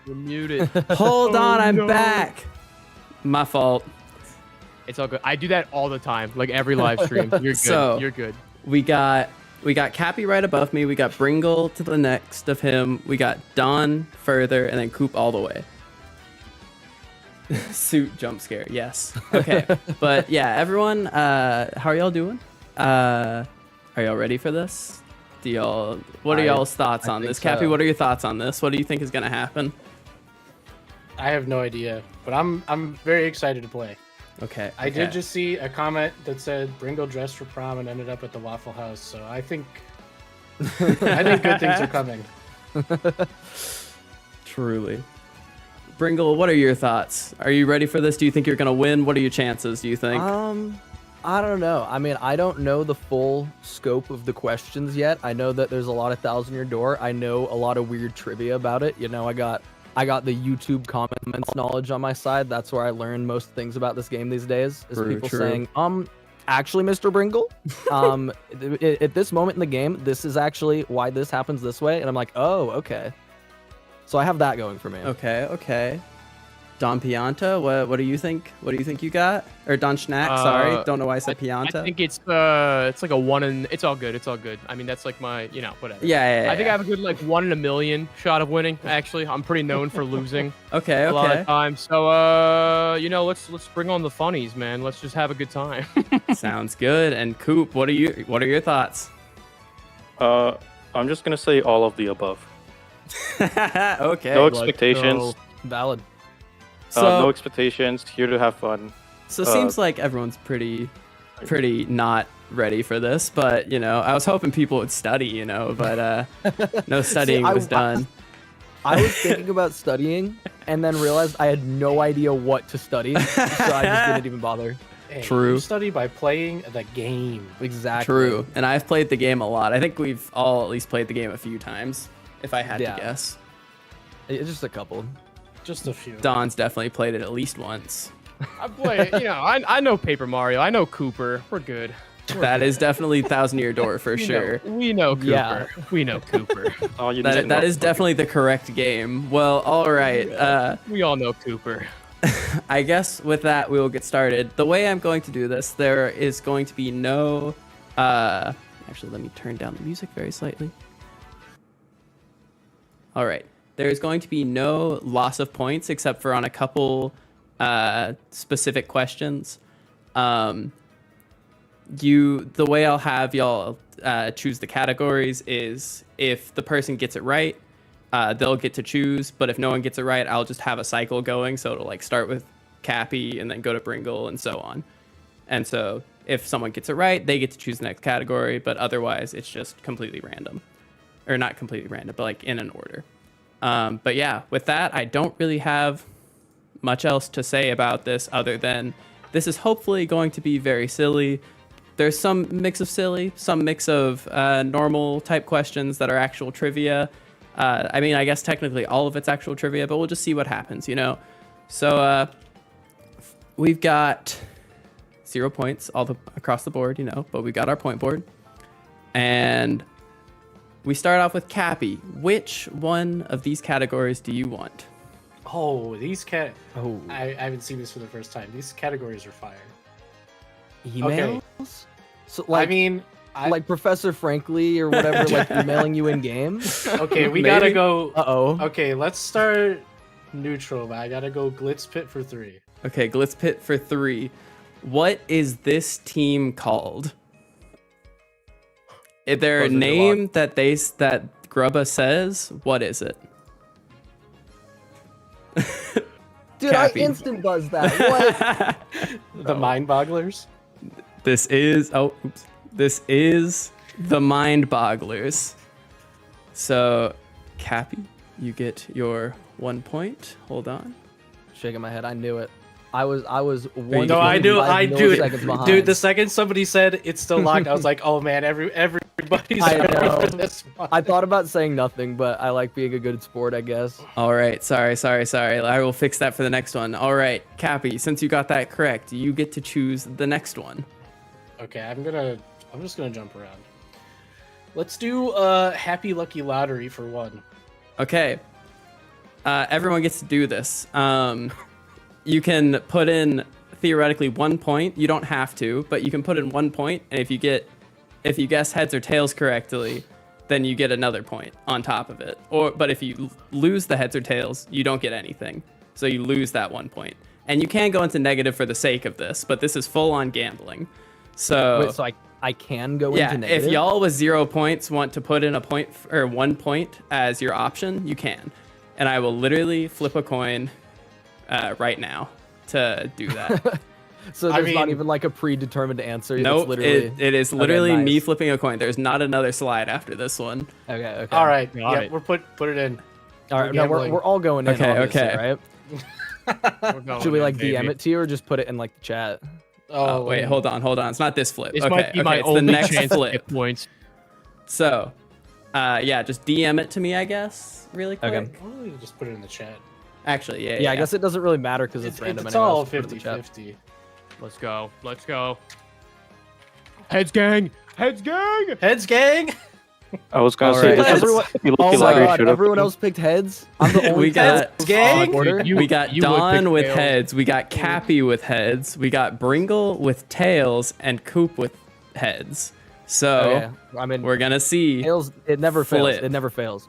You're muted. Hold on, I'm no. back. My fault. It's all good. I do that all the time, like every live stream. You're good. So, You're good. We got Kappy right above me. We got Bringle to the next of him. We got Don further, and then Koop all the way. Suit jump scare. Yes. Okay. But yeah, everyone, how are y'all doing? Are y'all ready for this? What are y'all's thoughts on this? Kappy, what are your thoughts on this? What do you think is gonna happen? I have no idea, but I'm very excited to play. Okay. I did just see a comment that said Bringle dressed for prom and ended up at the Waffle House, so I think good things are coming. Truly. Bringle, what are your thoughts? Are you ready for this? Do you think you're gonna win? What are your chances, do you think? I don't know. I mean, I don't know the full scope of the questions yet. I know that there's a lot of Thousand Year Door. I know a lot of weird trivia about it. You know, I got the YouTube comments knowledge on my side. That's where I learn most things about this game these days. Is people saying, actually, Mr. Bringle, at this moment in the game, this is actually why this happens this way. And I'm like, oh, okay. So I have that going for me. Okay. Don Pianta, what do you think? What do you think you got? Or Don Schnack, sorry. Don't know why I said Pianta. I think it's like a 1 in. It's all good. It's all good. I mean, that's like my, whatever. Yeah. I think I have a good like 1 in a million shot of winning. Actually, I'm pretty known for losing. Okay. A lot of times. So let's bring on the funnies, man. Let's just have a good time. Sounds good. And Koop, what are your thoughts? I'm just gonna say all of the above. Okay. No expectations. Valid. No expectations. Here to have fun. So it seems like everyone's pretty not ready for this, but I was hoping people would study, but no studying was done. I was thinking about studying and then realized I had no idea what to study, so I just didn't even bother. Hey, True. You study by playing the game. Exactly. True. And I've played the game a lot. I think we've all at least played the game a few times, if I had to guess. It's just a couple. Just a few. Don's definitely played it at least once. I play, I know Paper Mario. I know Cooper. We're good. That is definitely Thousand Year Door for sure. We know Cooper. Yeah. We know Cooper. That is definitely the correct game. Well, all right. We all know Cooper. I guess with that, we will get started. The way I'm going to do this, there is going to be no... actually, let me turn down the music very slightly. All right. There's going to be no loss of points except for on a couple specific questions. The way I'll have y'all choose the categories is if the person gets it right, they'll get to choose. But if no one gets it right, I'll just have a cycle going. So it'll like start with Kappy and then go to Bringle and so on. And so if someone gets it right, they get to choose the next category. But otherwise, it's just completely random. Or not completely random, but like in an order. But yeah, with that, I don't really have much else to say about this other than this is hopefully going to be very silly. There's some mix of silly, some mix of normal type questions that are actual trivia. I mean, I guess technically all of it's actual trivia, but we'll just see what happens, So we've got 0 points across the board, but we've got our point board. And we start off with Kappy. Which one of these categories do you want? Oh, I haven't seen this for the first time. These categories are fire. Emails? Okay. So, like, I mean, like Professor Frankly or whatever, like emailing you in game. Okay, we gotta go. Uh-oh. Okay, let's start neutral. But I gotta go Glitz Pit for 3. Okay, Glitz Pit for 3. What is this team called? Is there a name that Grubba says? What is it? Dude, Kappy. I instant buzz that. What? The Mind Bogglers. This is the Mind Bogglers. So, Kappy, you get your 1 point. Hold on. Shaking my head. I knew it. I was one. No, I do. Milliseconds behind. Dude, the second somebody said it's still locked, I was like, oh man, everybody's ready for this one. I thought about saying nothing, but I like being a good sport, I guess. All right. Sorry. I will fix that for the next one. All right, Kappy, since you got that correct, you get to choose the next one. Okay, I'm just gonna jump around. Let's do Happy Lucky Lottery for 1. Okay. everyone gets to do this. You can put in theoretically 1 point. You don't have to, but you can put in 1 point, and if you guess heads or tails correctly, then you get another point on top of it. But if you lose the heads or tails, you don't get anything. So you lose that 1 point. And you can go into negative for the sake of this, but this is full on gambling. So Wait, so I can go into negative? if y'all with 0 points want to put in a point or 1 point as your option, you can. And I will literally flip a coin right now to do that. So there's not even like a predetermined answer. Nope, literally... it is literally Okay, nice. me flipping a coin. There's not another slide after this one. Okay. All right. Got Yeah, it. we're put it in. All right. No, we're all going in. Okay, Obviously, okay. right? We're going Should we in, like baby. DM it to you or just put it in like the chat? Oh, Wait, hold on. It's not this flip. This okay, might be my it's the only next chance to flip. get points. So, just DM it to me, I guess, really quick. Okay. Why don't we just put it in the chat? Actually, yeah. Yeah, I guess it doesn't really matter because it's random. It's anyway, all just put it in the chat. 50-50. Let's go. Let's go. Heads gang. Heads gang. Heads, gang. I was gonna All say, right. this is Everyone- Happy Lucky Oh my Lottery god, should have everyone else picked heads. I'm the only We got- Heads, gang. order. we got you would Don pick with tails. heads. We got Kappy with heads. We got Bringle with tails, and Koop with heads. So Okay. I mean, we're gonna see. tails. It never fails. Flip. It never fails.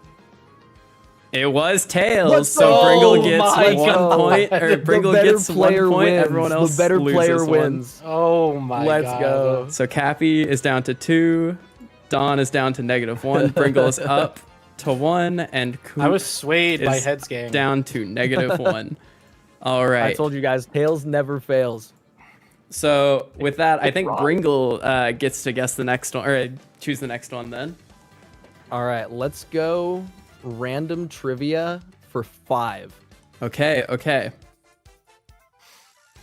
It was tails. Let's So go! Bringle Oh gets my 1 God. point, or Bringle the better gets 1 player point. wins. Everyone else the better loses player 1. wins. Oh my Let's god. go. So Kappy is down to 2. Don is down to -1. Bringle is up to 1, and Koop I was swayed by is heads, gang. down to -1. All right. I told you guys, tails never fails. So with that, I think Bringle gets to guess the next one, or choose the next one then. All right, let's go random trivia for 5. Okay.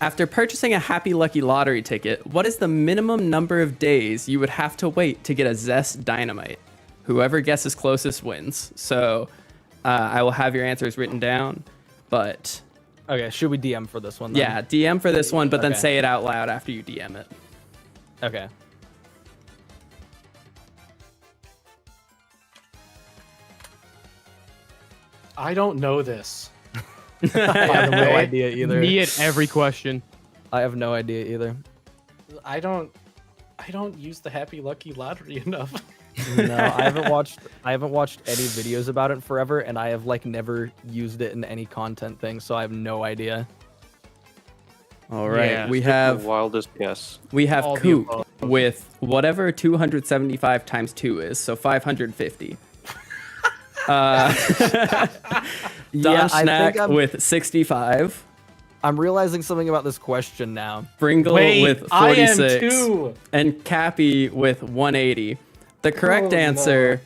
After purchasing a Happy Lucky Lottery ticket, what is the minimum number of days you would have to wait to get a Zest Dynamite? Whoever guesses closest wins. So I will have your answers written down, but Okay, should we DM for this one then? yeah, DM for this one, but then Okay. say it out loud after you DM it. Okay. I don't know this. I have no way. idea either. Me at every question. I have no idea either. I don't use the Happy Lucky Lottery enough. No, I haven't watched any videos about it in forever, and I have like never used it in any content thing, so I have no idea. All right, Yeah. we the have wildest guess. All the Koop above. with whatever 275 times 2 is, so 550. Don Yeah, I Schnack think with 65. I'm realizing something about this question now. Bringle Wait, with I am 46. too. And Kappy with 180. The correct Oh, answer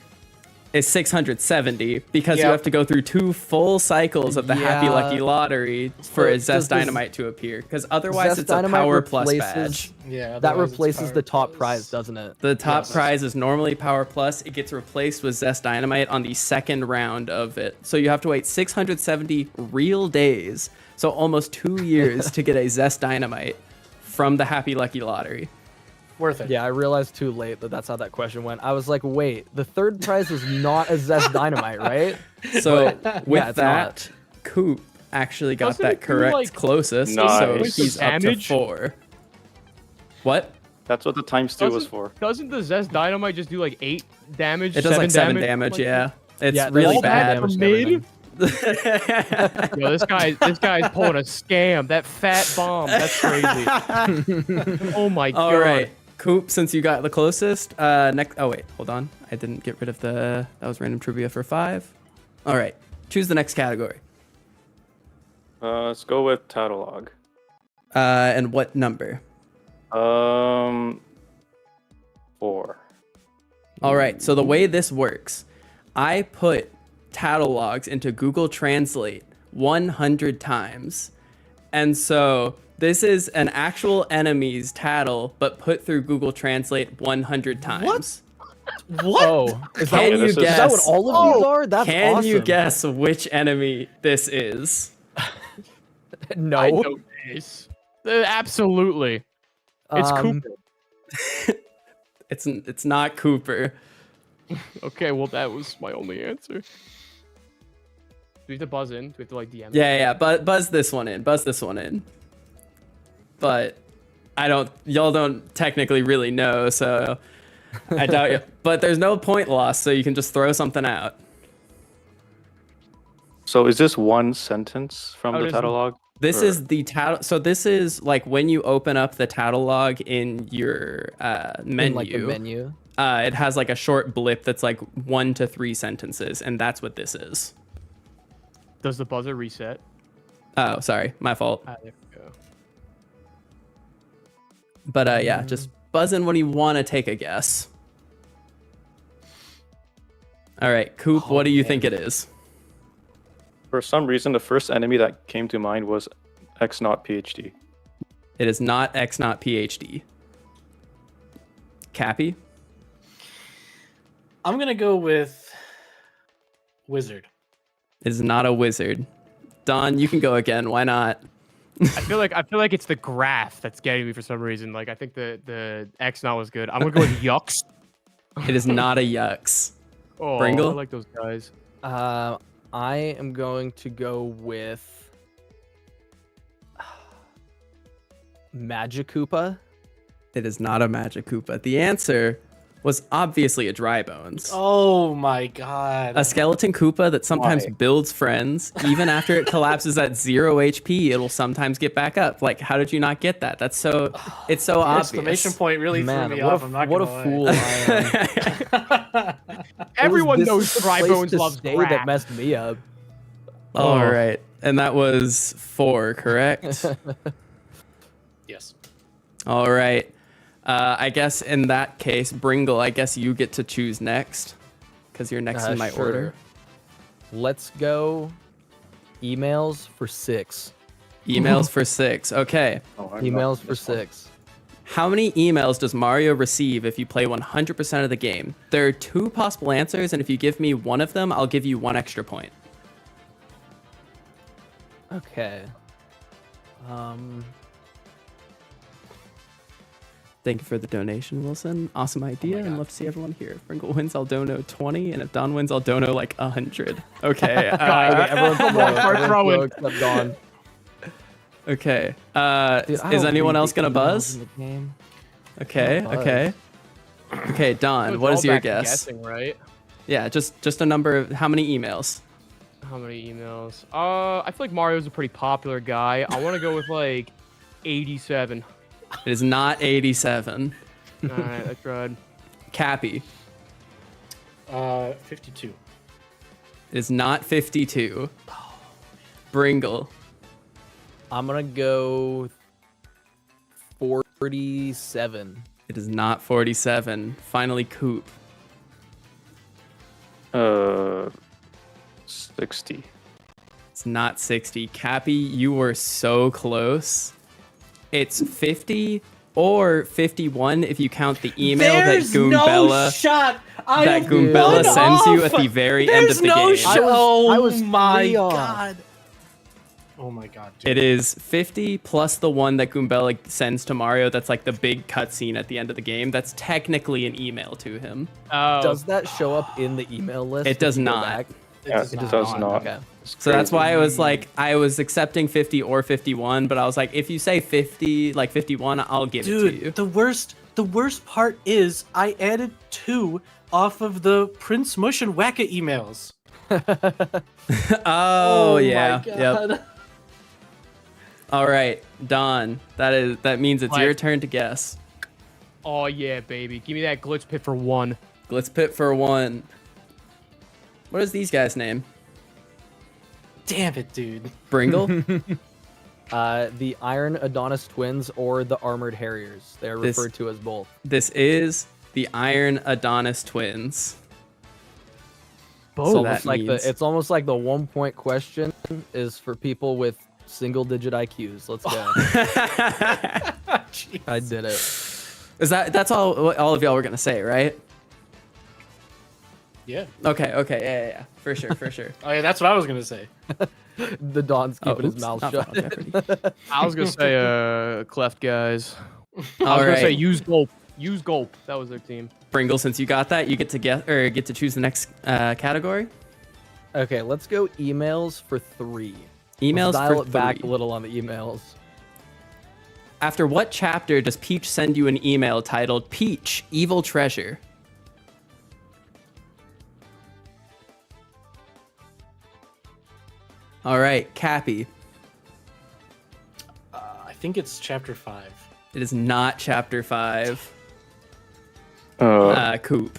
is 670 because you Yep. have to go through 2 full cycles of the Happy Yeah. Lucky Lottery for a does Zest this- Dynamite to appear, because otherwise Zest it's a Dynamite Power Plus replaces- badge. Yeah, That otherwise it's replaces the Power top Plus. prize, doesn't it? The top Yes. prize is normally Power Plus. It gets replaced with Zest Dynamite on the second round of it. So you have to wait 670 real days, so almost 2 years to get a Zest Dynamite from the Happy Lucky Lottery. Worth it. Yeah, I realized too late that that's how that question went. I was like, wait, the third prize is not a Zest Dynamite, right? So with it's that, Koop actually got Doesn't that it do, correct like, closest, so Nice. he's up to damage? 4. What? That's what the times 2 was for. Doesn't the Zest Dynamite just do like 8 damage? It does like 7 damage? damage, yeah. It's Yeah, really all that bad. for damage to mid? everything. Yo, this guy's pulling a scam. That fat bomb. That's crazy. Oh my god. All right, Koop, since you got the closest, next. Oh wait, hold on. I didn't get rid of the. That was random trivia for 5. All right, choose the next category. Let's go with Tatalog. And what number? 4. All right, so the way this works, I put catalogs into Google Translate 100 times. And so this is an actual enemy's tattle, but put through Google Translate 100 times. What? Oh, is that, Can what, you this is- is that what guess? all of these are? That's Can awesome. you guess which enemy this is? No. I know this. Absolutely. It's Cooper. It's not Cooper. Okay, well that was my only answer. we have to buzz in? Do we have to like DM? Yeah. But buzz this one in. But y'all don't technically really know, so I doubt you. But there's no point loss, so you can just throw something out. So is this one sentence from the title log? This is the title. So this is like when you open up the title log in your menu. In, like, the menu. It has like a short blip that's like 1 to 3 sentences, and that's what this is. Does the buzzer reset? Oh, sorry, my fault. There we go. But yeah, just buzz in when you want to take a guess. All right, Koop, what do you think it is? For some reason, the first enemy that came to mind was X Naught PhD. It is not X Naught PhD. Kappy? I'm gonna go with wizard. It is not a wizard. Don, you can go again. Why not? I feel like it's the graph that's getting me for some reason. Like I think the X not was good. I'm gonna go with yucks. It is not a yucks. Oh, Bringle? I like those guys. I am going to go with Magikoopa. It is not a Magikoopa. The answer was obviously a dry bones. Oh my god. A skeleton Koopa that sometimes Why? builds friends. Even after it collapses at 0 HP, it'll sometimes get back up. Like, how did you not get that? It's so The obvious. exclamation point really Man, threw me what off. I'm not what a gonna fool I am. Everyone This knows is the dry place bones to loves stay graph. that messed me up. All right. And that was 4, correct? Yes. All right. I guess in that case, Bringle, I guess you get to choose next because you're next in my Sure. order. Let's go emails for 6. Emails for 6. Okay. Oh, I'm Emails not for this one. 6. How many emails does Mario receive if you play 100% of the game? There are 2 possible answers, and if you give me one of them, I'll give you 1 extra point. Okay. Thank you for the donation, Wilson. Awesome idea, and love to see everyone here. If Bringle wins, I'll dono 20, and if Don wins, I'll dono like 100. Okay. Okay, everyone's Come on, start throwing. Except Dawn. Okay. Dude, I Is don't anyone read else the gonna emails buzz? in the game. Okay. Buzz. Okay. Okay, Don. It's What all is your back to guess? Guessing, right? Yeah, just a number of how many emails? How many emails? I feel like Mario's a pretty popular guy. I want to go with like 87. It is not 87. All right, I tried. Kappy. 52. It is not 52. Bringle. I'm gonna go 47. It is not 47. Finally, Koop. 60. It's not 60. Kappy, you were so close. It's 50 or 51 if you count the email There's that Goombella no shot. I that am Goombella one sends you off. at the very end There's of the no game. shot. I was my 3 off. god. Oh my god. Dude. It is 50 plus the one that Goombella sends to Mario. That's like the big cutscene at the end of the game. That's technically an email to him. Oh, Does that show up in the email list? It if does you go not. back? Yeah, it does not. Okay. It's So that's crazy. why I was like, I was accepting 50 or 51, but I was like, if you say 50, like 51, I'll give it to you. Dude, the worst part is I added 2 off of the Prince Mush and Wacka emails. Oh, yeah. My Yep. god. All right, Don. That means it's your What? turn to guess. oh yeah, baby. Give me that glitch pit for 1. Glitz Pit for 1. What is these guys' name? Damn it, dude. Bringle? The Iron Adonis twins or the Armored Harriers. They're This- referred to as both. This is the Iron Adonis twins. It's So almost that like means- it's almost like the 1-point question is for people with single-digit IQs. Let's go. Jeez. I did it. Is that's all of y'all were gonna say, right? Yeah. Okay, yeah. For sure. Oh yeah, that's what I was gonna say. The Don's keeping his oops, mouth not shut. Final Jeopardy. I was gonna say cleft guys. I was All gonna say right, use gulp. Use gulp. That was their team. Bringle. Since you got that, you get to get to choose the next category. Okay, let's go emails for 3. Emails Let's dial for it back 3. a little on the emails. After what chapter does Peach send you an email titled Peach, Evil Treasure? All right, Kappy. I think it's chapter 5. It is not chapter 5. Uh, Koop.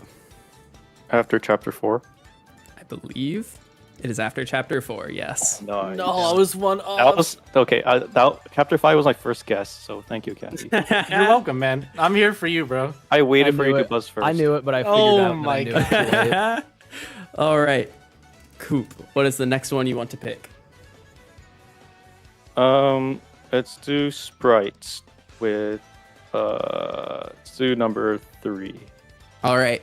after chapter 4. I believe it is after chapter 4. Yes. No, No, I was one off. that was okay. Chapter 5 was my first guess, so thank you, Kappy. You're welcome, man. I'm here for you, bro. I waited I for knew you to it. buzz first. I knew it, but I figured Oh out that my I knew it too late. All right, Koop. What is the next one you want to pick? Let's do sprites with let's do number 3. All right.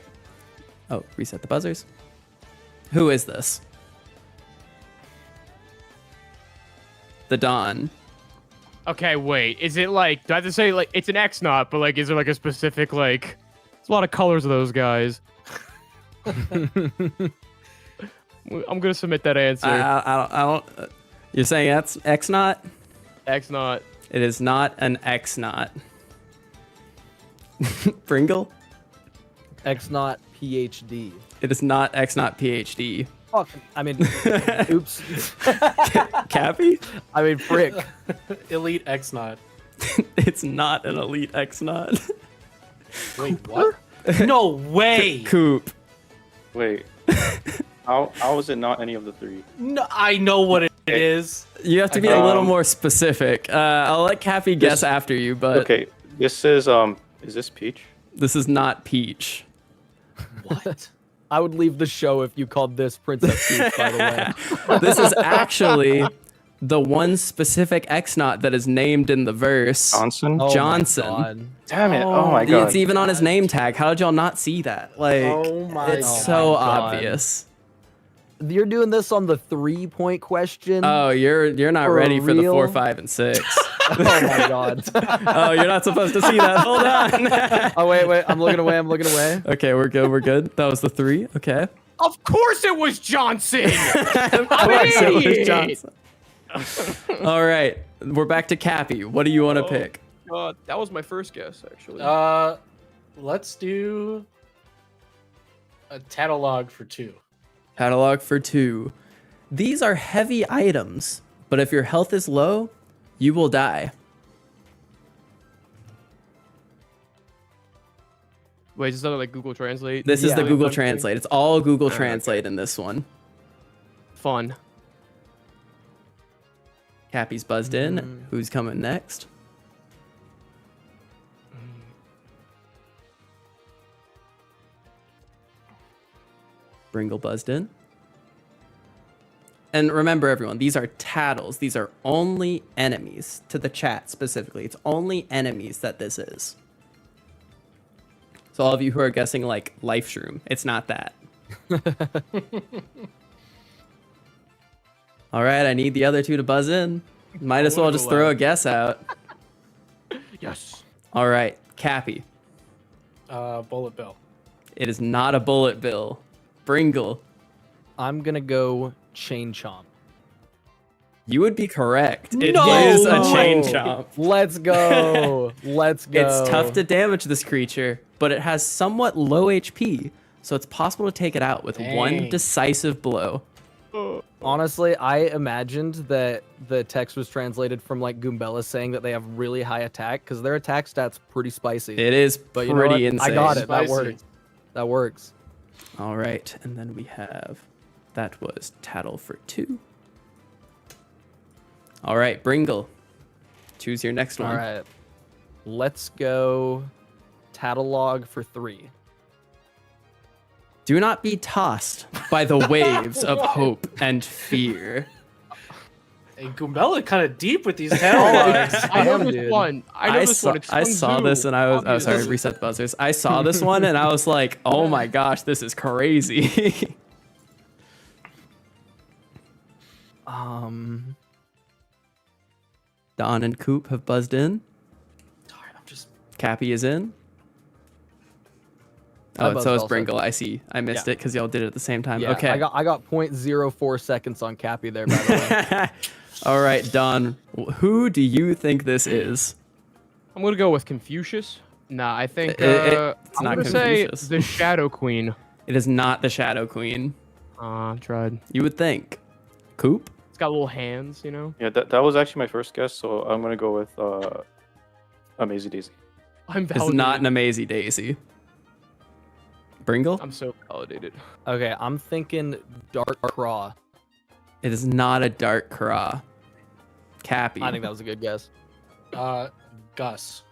Oh, reset the buzzers. Who is this? The Dawn. Okay, wait. Is it like? Do I have to say like it's an X not? But like, is there like a specific like? There's a lot of colors of those guys. I'm gonna submit that answer. I don't. You're saying that's X naught? X not. It is not an X naught. Bringle? X not PhD. It is not X naught PhD. Fuck. I mean, oops. Kappy? I mean, frick. Elite X Not. It's not an elite X naught. Wait, what? No way. Koop. Wait. How is it not any of the 3? No, I know what it is. You have to be a little more specific. I'll let Kappy guess after you, but Okay, this is this Peach? this is not Peach. What? I would leave the show if you called this Princess Peach, by the way. This is actually the one specific X naught that is named in the verse. Johnson? Oh my Johnson. God. Damn it! Oh my god! It's even on his name tag. How did y'all not see that? Like, Oh my it's God. so God. obvious. You're doing this on the 3-point question? Oh, you're not For ready for the real? 4, 5, and 6. Oh my God. Oh, you're not supposed to see that. Hold on. Oh, wait. I'm looking away. Okay, we're good. That was the 3. Okay. Of course it was Johnson. I'm an Course it was idiot. Johnson. All right, we're back to Kappy. What do you want to pick? That was my first guess, actually. Let's do a catalog for 2. Catalog for 2. These are heavy items, but if your health is low, you will die. Wait, is this something like Google Translate? This is the Yeah. Google Translate. It's all Google Translate in this one. Fun. Kappy's buzzed in. Who's coming next? Bringle buzzed in. And remember, everyone, these are tattles. These are only enemies to the chat specifically. It's only enemies that this is. So all of you who are guessing like life shroom, it's not that. All right, I need the other 2 to buzz in. Might as well just throw a guess out. Yes. All right, Kappy. Bullet Bill. It is not a bullet bill. Bringle. I'm going to go Chain Chomp. You would be correct. It is No! a chain chomp. Let's go. Let's go. It's tough to damage this creature, but it has somewhat low HP, so it's possible to take it out with one Dang. decisive blow. Honestly, I imagined that the text was translated from like Goombella saying that they have really high attack because their attack stat's pretty spicy. It is But you know what? pretty insane. I got it. Spicy. That works. That works. All right, and then we have, that was Tattle for 2. All right, Bringle. Choose your next one. All right. Let's go Tattlelog for 3. Do not be tossed by the waves of hope and fear. Hey, Goombella kind of deep with these catalogs. I know Damn, this dude. one. I know this one. It's I Sun saw Tzu, this and I was, oh, sorry, obviously. reset the buzzers. I saw this one and I was like, oh my gosh, this is crazy. Don and Koop have buzzed in. Darn, I'm just. Kappy is in. Oh, buzzed so is also. Bringle. I see. I missed Yeah. it because y'all did it at the same time. Yeah, Okay. I got 0.04 seconds on Kappy there, by the way. All right, Don. Who do you think this is? I'm gonna go with Confucius. Nah, I think It's I'm not gonna say Confucius. the Shadow Queen. It is not the Shadow Queen. I tried. You would think. Koop? It's got little hands, you know. Yeah, that was actually my first guess, so I'm gonna go with Amazing Daisy. I'm It's validated. not an Amazing Daisy. Bringle? I'm so validated. Okay, I'm thinking Dark Craw. It is not a Dark Craw. Kappy. I think that was a good guess. Gus.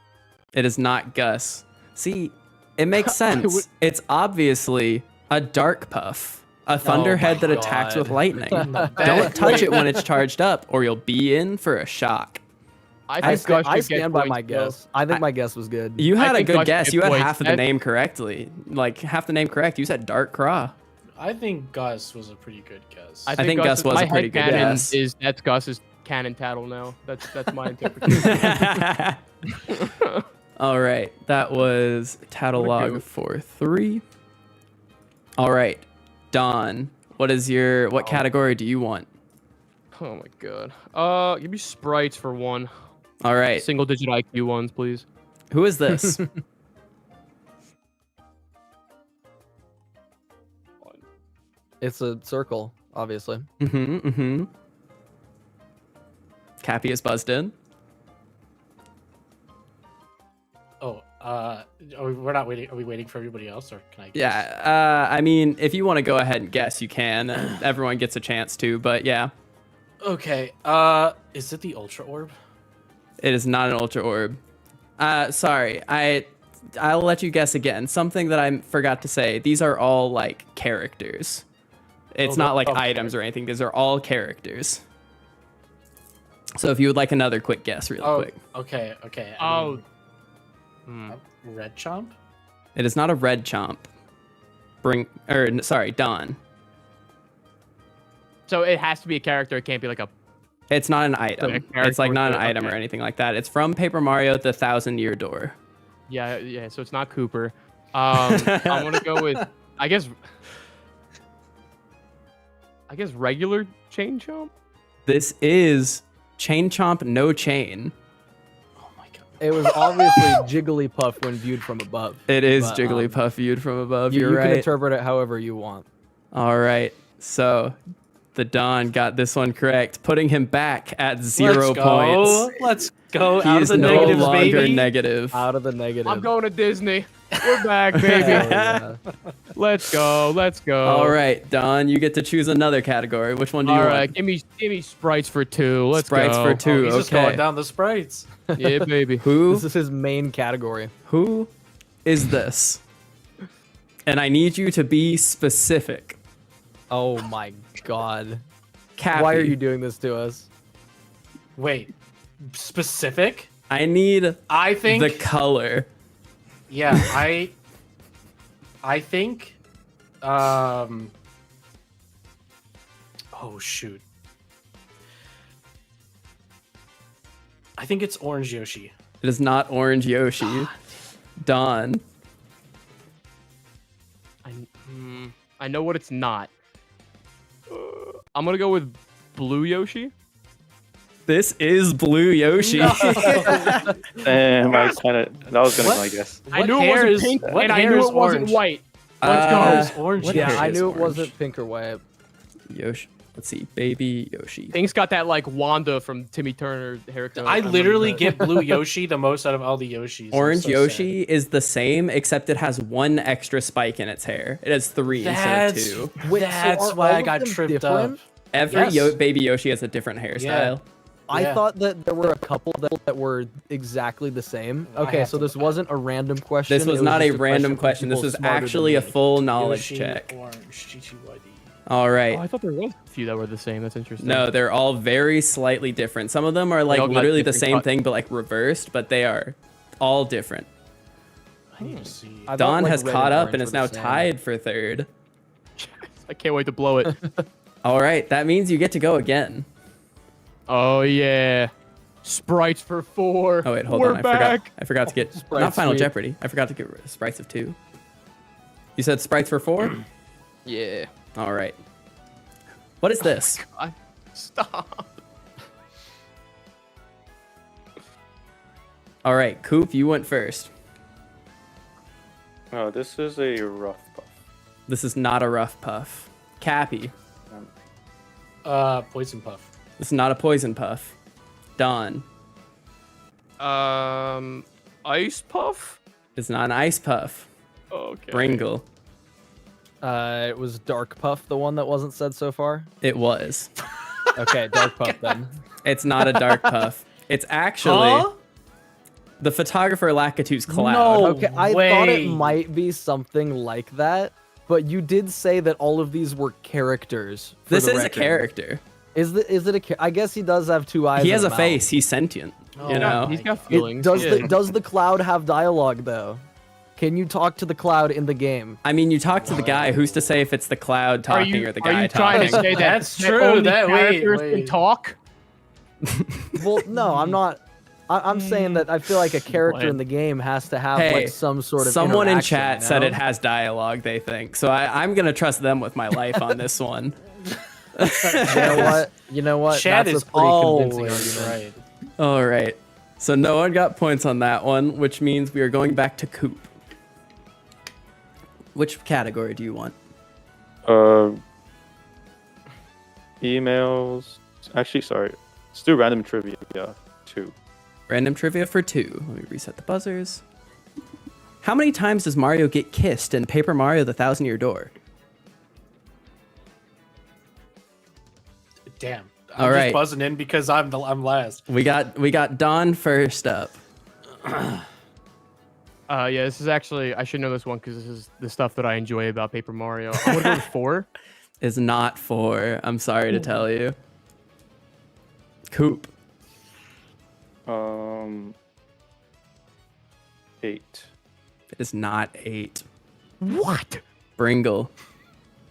It is not Gus. See, it makes sense. would- It's obviously a Dark Puff, a thunderhead that attacks with God. lightning. Don't touch it when it's charged up, or you'll be in for a shock. I I think Gus should get stand by points, my though. guess. I think my guess was good. You had a think good Gus guess. should You get had points. half of the name correctly. Like half the name correct. You said Dark Craw. I think Gus was a pretty good guess. I think Gus was my a pretty good headcanon guess. Is that's Gus's canon tattle now? That's my interpretation. All right, that was Tattletog for 3. All right, Don, what category do you want? Oh my god. Give me sprites for 1. All right, Single digit IQ ones, please. who is this? It's a circle, obviously. Kappy is buzzed in. We're not waiting. Are we waiting for everybody else, or can I? Guess? Yeah, I mean, if you want to go ahead and guess, you can. Everyone gets a chance to, but yeah, Okay. Is it the Ultra Orb? it is not an Ultra Orb. Sorry, I'll let you guess again. Something that I forgot to say. These are all like characters. It's not like okay. items or anything. These are all characters. So if you would like another quick guess, really quick. Okay. Oh. Red Chomp. It is not a red chomp. Don. So it has to be a character. It can't be like a. It's not an item. character It's like not an or- item or okay. anything like that. It's from Paper Mario: The 1,000-Year Door. Yeah. So it's not Cooper. I'm gonna go with. I guess regular chain chomp. This is Chain Chomp No Chain. Oh my god. It was obviously Jigglypuff when viewed from above. It is But, Jigglypuff viewed from above. You You're can right. interpret it however you want. All right. So the Don got this one correct, putting him back at 0 points. Let's go. He Out is of the no negatives, longer baby. negative. Out of the negative. I'm going to Disney. We're back, baby. Hell yeah. Let's go. Let's go. All right, Don, you get to choose another category. Which one do you All want? right. Give me sprites for 2. Let's Sprites go. for 2. He's just going Okay. down the sprites. Yeah, baby. Who This is his main category. who is this? And I need you to be specific. Oh my god. Kappy, Why are you doing this to us? Wait, specific? I need I think. the color. Yeah, I think. Oh shoot. I think it's Orange Yoshi. It is not Orange Yoshi. Don. I know what it's not. I'm gonna go with Blue Yoshi. This is Blue Yoshi. Damn, I kind of that was gonna be my guess. I knew it hair wasn't is- pink, what and I hair knew is it wasn't orange? white. Let's Uh, go. It's Orange what Yoshi. hair I is knew it orange? wasn't pink or white. Yoshi. Let's see. Baby Yoshi. Pink's got that like Wanda from Timmy Turner haircut. I remember literally that. get Blue Yoshi the most out of all the Yoshis. I'm Orange so Yoshi is the same, except it has 1 extra spike in its hair. It has 3 sad. instead of 2. Wait, so That's are why all I of got them tripped different? up. Every Yes. Baby Yoshi has a different hairstyle. I Yeah. thought that there were a couple that were exactly the same. I Okay, have so to this look. wasn't a random question. This was it not a just random from question. This people was smarter than actually a me. full knowledge Yoshi, check. Orange, TTYD. All Oh, right. I thought there was a few that were the same. That's interesting. No, they're all very slightly different. Some of them are like all got literally the different same cut- thing, but like reversed, but they are all different. I need to see. I thought, Don like, has red caught up orange and is were now the same. tied for 3rd. I can't wait to blow it. All right, that means you get to go again. Oh yeah, sprites for 4. Oh wait, hold We're on. back. I forgot to get not Sprites Final sweet. Jeopardy. I forgot to get Sprites of 2. You said sprites for 4? Yeah. All right. What is this? God. Stop. All right, Koop, you went first. Oh, this is a rough puff. This is not a rough puff. Kappy. Poison puff. This is not a poison puff. Don. Ice puff. It's not an ice puff. Okay. Bringle. It was Dark Puff, the one that wasn't said so far. It was. Okay, Dark Puff then. It's not a dark puff. It's actually the photographer Lakitu's cloud. No. Okay, I thought it way. might be something like that, but you did say that all of these were characters. for This the is a record. character. Is it a? I guess he does have 2 eyes. He and has a mouth. face. He's sentient. Oh, You know. He's got It, feelings. does yeah. does the cloud have dialogue though? Can you talk to the cloud in the game? I mean, you talk to the guy. Who's to say if it's the cloud Are talking you, or the are guy you trying talking? to say that That's that true, only that- wait, characters can wait. talk? Well, no, I'm not. I'm saying that I feel like a character in the game has to have Hey, like some sort of. Someone in interaction, chat you said know? it has dialogue, they think. So I'm going to trust them with my life on this one. You know what? Chat That's is a pretty convincing always argument. right. All right. So no one got points on that one, which means we are going back to Koop. Which category do you want? Emails. Actually, sorry. Let's do random trivia. 2. Random trivia for 2. Let me reset the buzzers. How many times does Mario get kissed in Paper Mario: The Thousand-Year Door? Damn. All I'm right. just buzzing in because I'm last. We got Don first up. Yeah, this is actually, I should know this one because this is the stuff that I enjoy about Paper Mario. I'm gonna go with 4. Is not 4. I'm sorry to tell you. Koop. 8. It is not 8. What? Bringle.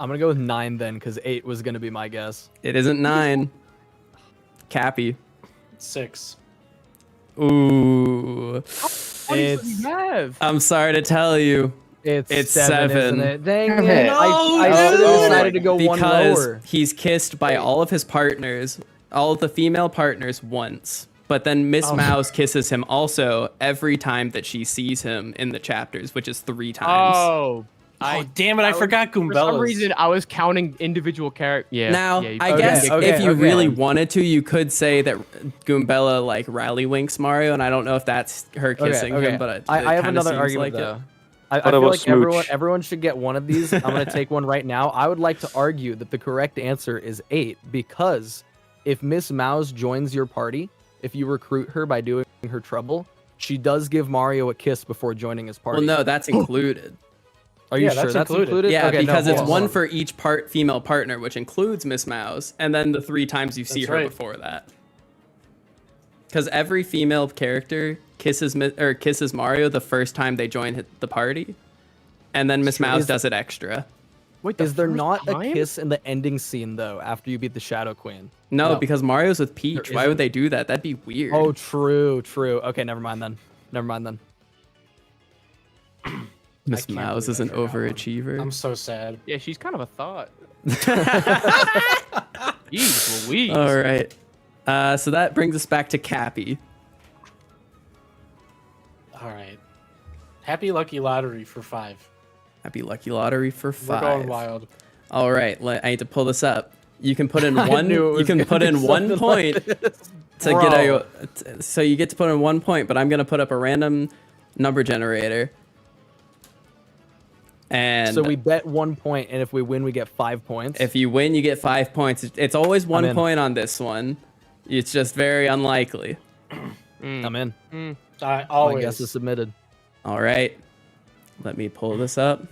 I'm gonna go with 9 then, because 8 was gonna be my guess. It isn't 9. Kappy. 6. Ooh. It's I'm sorry to tell you. it's 7. isn't it? Dang it! it. I should have decided to go one Because lower. he's kissed by all of his partners, all of the female partners once. But then Miss Mouse kisses him also every time that she sees him in the chapters, which is 3 times. Oh. Oh, damn it. I forgot For some Goombella's. reason, I was counting individual characters. Yeah. Now, yeah, you I probably guess did. okay, if you okay. really wanted to, you could say that Goombella like rallywinks Mario, and I don't know if that's her kissing him, but it I have kinda another seems argument like it. though. I What feel about like Smooch? everyone should get one of these. I'm gonna take one right now. I would like to argue that the correct answer is 8 because if Miss Mouse joins your party, if you recruit her by doing her trouble, she does give Mario a kiss before joining his party. Well, no, that's included. Are you Yeah, sure that's that's included. included? Yeah, Okay, no, because hold it's on, one hold on. for each female partner, which includes Miss Mouse, and then the 3 times you see That's her right. before that. Because every female character kisses Mario the first time they join the party, and then Miss Mouse Is- does it extra. Wait, the Is there first not a time? kiss in the ending scene though after you beat the Shadow Queen? No, No. because Mario's with Peach. There Why would isn't? they do that? That'd be weird. Oh, true. Okay, never mind then. Miss can't Mouse is an believe I forgot one. overachiever. I'm so sad. Yeah, she's kind of a thought. Jeez Louise. All right. So that brings us back to Kappy. All right. Happy Lucky Lottery for 5. Happy Lucky Lottery for We're 5. going wild. All right. I need to pull this up. You can put in I one. knew it You was can gonna put be in 1 something point like this. to Bro. get a. So you get to put in 1 point, but I'm gonna put up a random number generator. And So we bet 1 point, and if we win, we get 5 points. if you win, you get 5 points. It's always one in. point on this one. It's just very unlikely. I'm in. I My always. guess is submitted. All right. Let me pull this up.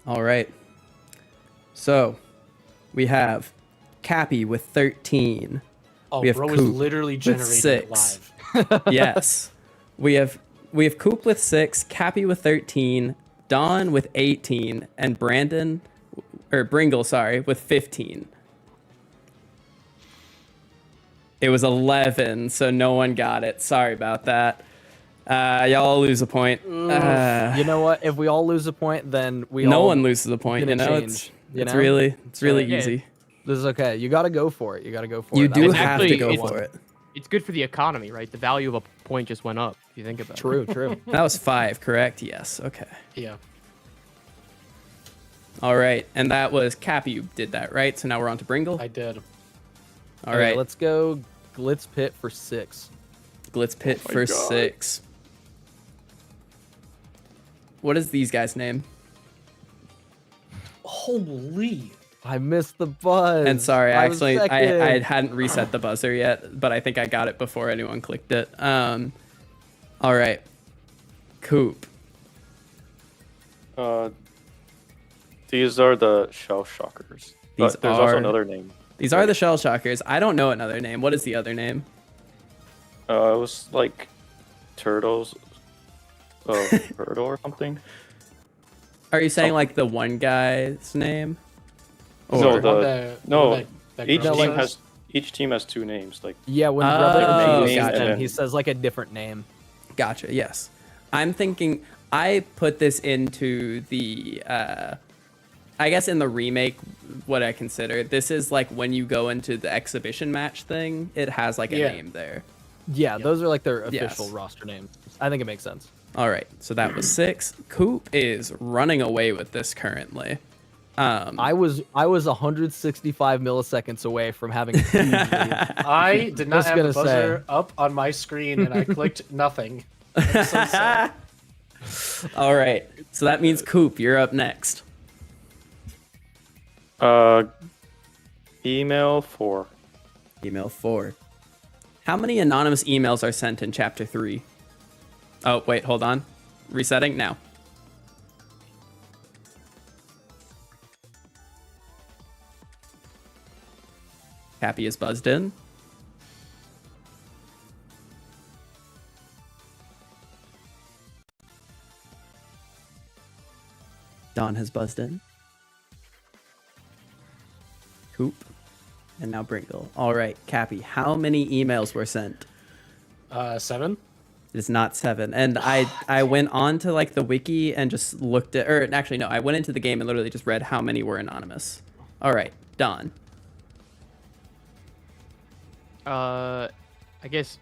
All right. So we have Kappy with 13. Oh, we have bro was Koop literally with generating it 6. live. Yes. We have Koop with 6, Kappy with 13, Don with 18, and Bringle, with 15. It was 11, so no one got it. Sorry about that. Y'all lose a point. You know what? If we all lose a point, then no one loses a point. gonna You know, change, it's know? really yeah. easy. This is okay. You got to go for it. You got to go for You it. That do was have to actually- go it's- for it. It's good for the economy, right? The value of a point just went up. If you think about it. true. True. That was 5, correct? Yes. Okay. Yeah. All right, and that was Kappy. You did that, right? So now we're on to Bringle. I did. All Okay, right, let's go Glitz Pit for 6. Glitz Pit Oh my for God. 6. What is these guys' name? Holy. I missed the buzz. And sorry, I was actually, I second. hadn't reset the buzzer yet, but I think I got it before anyone clicked it. All right, Koop. These are the shell shockers. These But there's are- also another name. These are the Shell Shockers. I don't know another name. What is the other name? It was like turtles. Turtle or something. Are you saying like the one guy's name? No, Or- the- No, that Each girl team says? has two names. Like Yeah, when Oh, Brother introduces gotcha. him, he says like a different name. Gotcha. Yes, I'm thinking. I put this into the. I guess in the remake, what I consider this is like when you go into the exhibition match thing, it has like a Yeah. name there. Yeah, those are like their Yes. official roster names. I think it makes sense. All right, so that was 6. Koop is running away with this currently. I was 165 milliseconds away from having a huge lead. I did not Just have the gonna buzzer up on my screen and I clicked nothing. I'm so sad. All right, so that means Koop, you're up next. email 4. Email 4. How many anonymous emails are sent in Chapter 3? Oh, wait, hold on. Resetting now. Kappy is buzzed in. Don has buzzed in. Koop. And now Bringle. All right, Kappy, how many emails were sent? 7. It is not 7. And I went on to like the wiki and just looked at, or actually no, I went into the game and literally just read how many were anonymous. All right, Don. I guess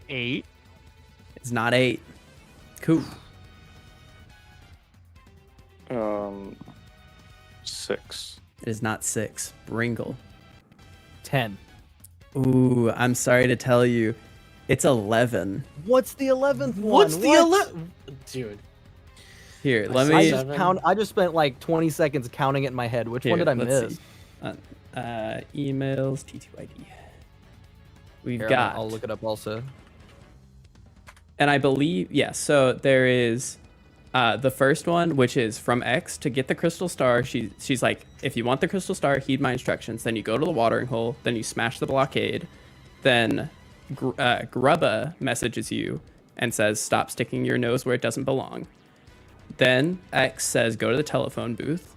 8. It's not 8. Koop. 6. It is not 6. Bringle. 10. Ooh, I'm sorry to tell you, it's 11. What's the 11th one? What's the What? 11? Dude. Here, I let saw me. seven. I just spent like 20 seconds counting it in my head. Which one Here, did I let's miss? see. Emails, TTYD. We've Here, got. I'll look it up also. And I believe, yes, so there is the first one, which is from X to get the crystal star. She's like, if you want the crystal star, heed my instructions. Then you go to the watering hole. Then you smash the blockade. Then Grubba messages you and says, stop sticking your nose where it doesn't belong. Then X says, go to the telephone booth.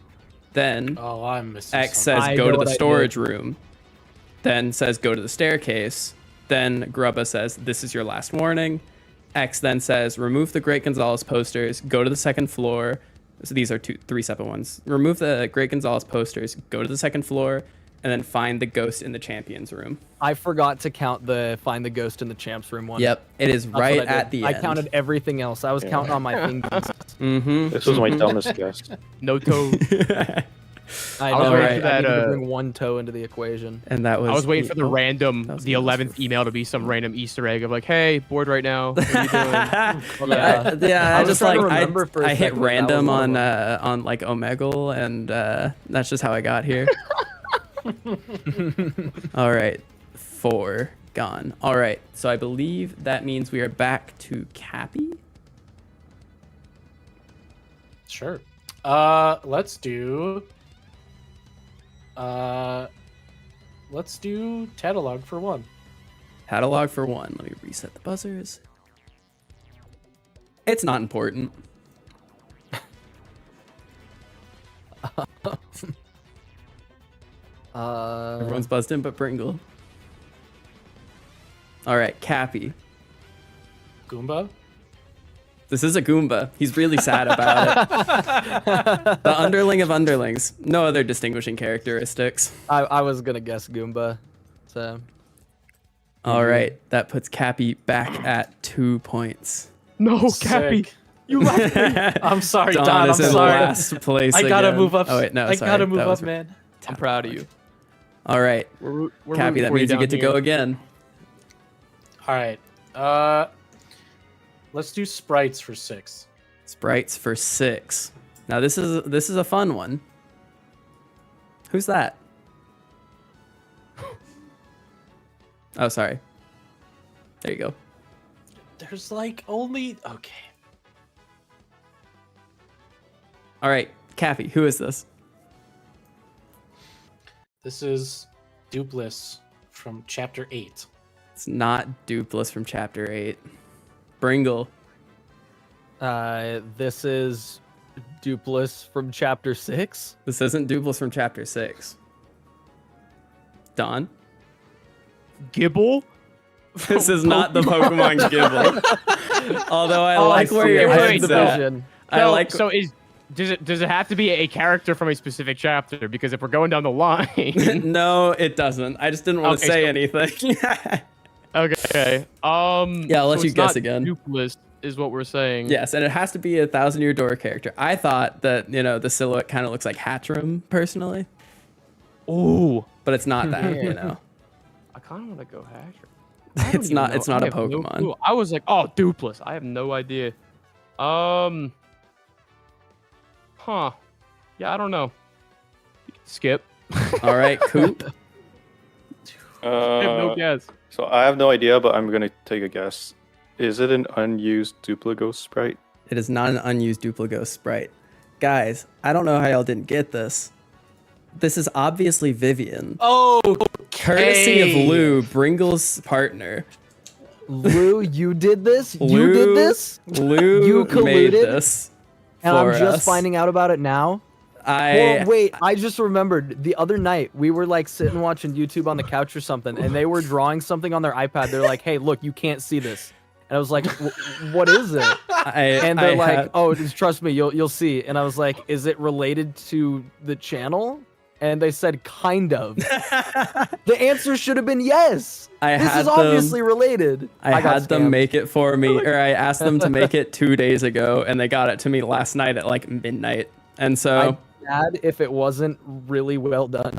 Then Oh, I'm missing X something. says, I go know to what the I storage did. room. Then says, go to the staircase. Then Grubba says, this is your last warning. X then says, remove the Great Gonzalez posters, go to the second floor. So these are 3 separate ones. Remove the Great Gonzalez posters, go to the second floor, and then find the ghost in the champions room. I forgot to count the find the ghost in the champs room one. Yep, it is That's what right I did. at the I end. counted everything else. I was counting on my fingers. Mm-hmm. This was my dumbest guess. No toe. I was know. waiting I for that, needed to bring one toe into the equation. And that was. I was waiting for the random, That was the the most 11th email to be some random Easter egg of like, hey, bored right now. What are you doing? Yeah. Yeah, I was just trying to like remember for a I hit second, but that random was one on like Omegle, and that's just how I got here. All right, 4 gone. All right, so I believe that means we are back to Kappy. Sure. Let's do catalog for 1. Catalog for 1. Let me reset the buzzers. It's not important. Everyone's buzzed in but Bringle. All right, Kappy. Goomba. This is a Goomba. He's really sad about it. The underling of underlings. No other distinguishing characteristics. I was gonna guess Goomba, so. All right, that puts Kappy back at 2 points. No, Kappy. Sick. You left me. I'm sorry, Don Don. I'm is in sorry. last place. I gotta again. move up. Oh wait, no, I sorry. gotta move that up, was- man. I'm proud of you. All right, We're Kappy, rooting that for means you down get to here. go again. All right. Let's do sprites for 6. Sprites for 6. Now this is a fun one. Who's that? Oh, sorry. There you go. There's like only okay. All right, Kappy, who is this? This is Dupless from chapter 8. It's not Dupless from chapter 8. Bringle. This is Dupless from chapter 6. This isn't Dupless from chapter 6. Don. Gibble. This is not the Pokemon Gibble. Although I like where see. your Wait, head's wait, at. division. I like. So does it have to be a character from a specific chapter? Because if we're going down the line. No, it doesn't. I just didn't want to Okay, say so- anything. Okay. Yeah, I'll let so you it's guess not again. Dupless is what we're saying. Yes, and it has to be a 1,000-year door character. I thought that the silhouette kind of looks like Hatchram personally, Ooh. but it's not that. You know, I kind of want to go Hatcher. I don't it's even not. know. It's not I a have no Pokemon. clue. I was like, oh, Dupless. I have no idea. Huh. Yeah, I don't know. Skip. All right, Koop. I have no guess. So I have no idea, but I'm gonna take a guess. Is it an unused Dupligos sprite? It is not an unused Dupligos sprite. Guys, I don't know how y'all didn't get this. This is obviously Vivian. Oh, Courtesy of Lou, Bringle's partner. Lou, you did this? You Lou- did this? Lou You made colluded? this And I'm for just us. finding out about it now? I Well, wait, I just remembered the other night we were like sitting watching YouTube on the couch or something, and they were drawing something on their iPad. They're like, "Hey, look, you can't see this," and I was like, "What is it?" And they're like, "Oh, just trust me, you'll see." And I was like, "Is it related to the channel?" And they said, "Kind of." The answer should have been yes. I This had is them- obviously related. I got had them scammed. make it for me, or I asked them to make it 2 days ago, and they got it to me last night at like midnight. And so, I'd be mad if it wasn't really well done.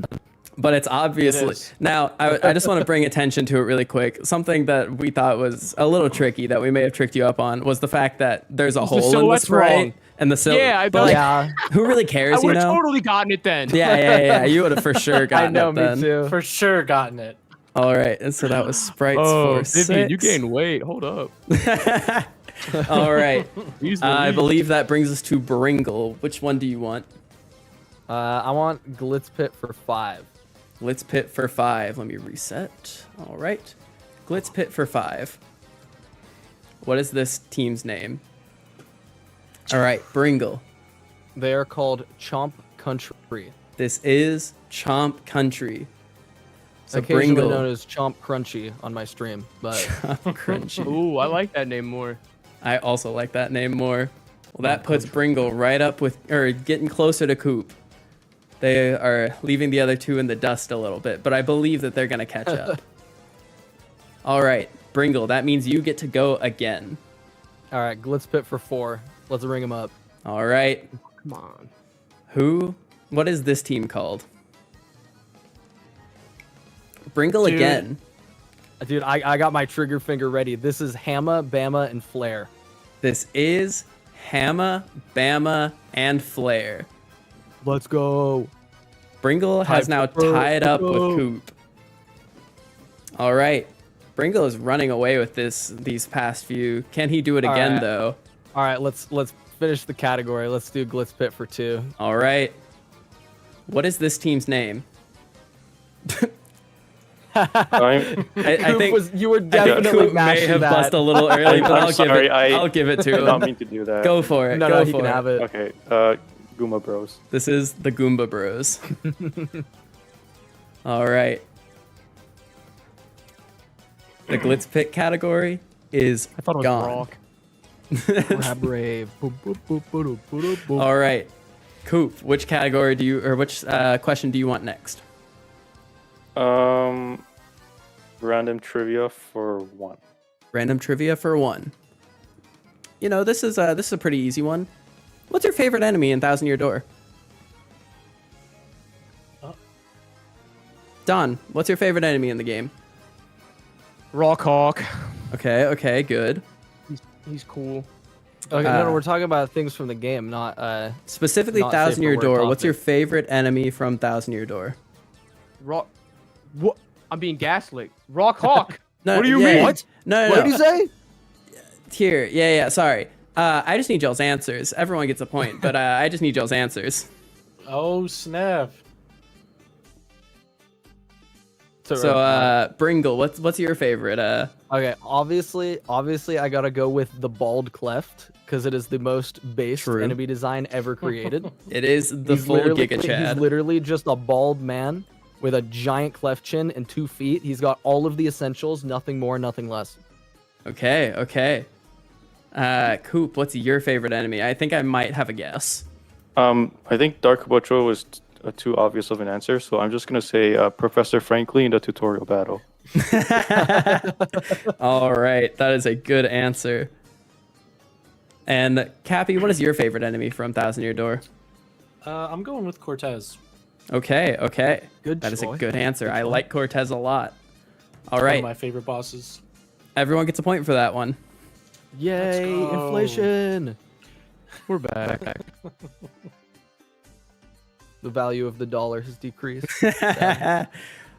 but it's obviously is. now. I just want to bring attention to it really quick. Something that we thought was a little tricky that we may have tricked you up on was the fact that there's a The hole in the silhouette's sprite wrong. and the silhouette. Yeah, I but bet. like, Yeah, who really I cares? You would have know? totally gotten it then. Yeah. You would have for sure I gotten know, it me then. too. for sure gotten it. All right, and so that was sprites Oh, for Vivian, you 6. gained weight. Hold up. All right. He's I the lead. believe that brings us to Bringle. Which one do you want? I want Glitz Pit for 5. Glitz Pit for 5. Let me reset. All right. Glitz Pit for 5. What is this team's name? All right, Bringle. They are called Chomp Country, This is Chomp Country. So occasionally Bringle. known as Chomp Crunchy on my stream. But Crunchy. Ooh, I like that name more. I also like that name more. Well, that puts Bringle right up with, or getting closer to Koop. They are leaving the other two in the dust a little bit, but I believe that they're going to catch up. All right, Bringle, that means you get to go again. all right, Glitz Pit for 4. Let's ring him up. All right, Come on. what is this team called? Bringle Dude. again. Dude, I got my trigger finger ready. This is Hamma, Bama, and Flare. This is Hamma, Bama, and Flare. Let's go. Bringle has now tied up with Koop. All right. Bringle is running away with these past few. Can he do it All again right. though? All right, let's finish the category. Let's do Glitz Pit for 2. All right. What is this team's name? I'm, I Koop think you were I think definitely Koop may mashing have that. bust a little early, but I'm I'll sorry, give it. I'll give it I to did not him. mean to do that. Go for it. No, Go he for can it. have it. Okay, Guma Bros. This is the Goomba Bros. All right. The Glitz Pit category is I thought it was gone. Rock. Crab rave. Boop, boop, boop, boop, boop, boop, boop. All right. Coop, which category do you, or which question do you want next? Random trivia for 1. Random trivia for 1. You know, this is a pretty easy one. What's your favorite enemy in Thousand Year Door? Don, what's your favorite enemy in the game? Rockhawk. Okay, good. He's cool. Okay, no, we're talking about things from the game, not Specifically not Thousand safe Year for Door. work What's your topic. favorite enemy from Thousand Year Door? Rock. What? I'm being gaslit. Rockhawk. No, What do you yeah, mean? yeah. What? No, What did he say? Here, yeah, sorry. I just need y'all's answers. Everyone gets a point, but I just need y'all's answers. Oh snap! So, Bringle, what's your favorite? Okay, obviously, I gotta go with the bald cleft because it is the most based True. enemy design ever created. It is the He's full literally- Giga He's Chad. literally just a bald man with a giant cleft chin and 2 feet. He's got all of the essentials, nothing more, nothing less. Okay. Coop, what's your favorite enemy? I think I might have a guess. I think Dark Butcher was too obvious of an answer, so I'm just gonna say Professor Frankly in the tutorial battle. All right, that is a good answer. And Kappy, what is your favorite enemy from Thousand Year Door? I'm going with Cortez. Okay. Good That is a choice. good answer. I like Cortez a lot. All One right, of my favorite bosses. everyone gets a point for that one. Yay, go. inflation! We're back. The value of the dollar has decreased.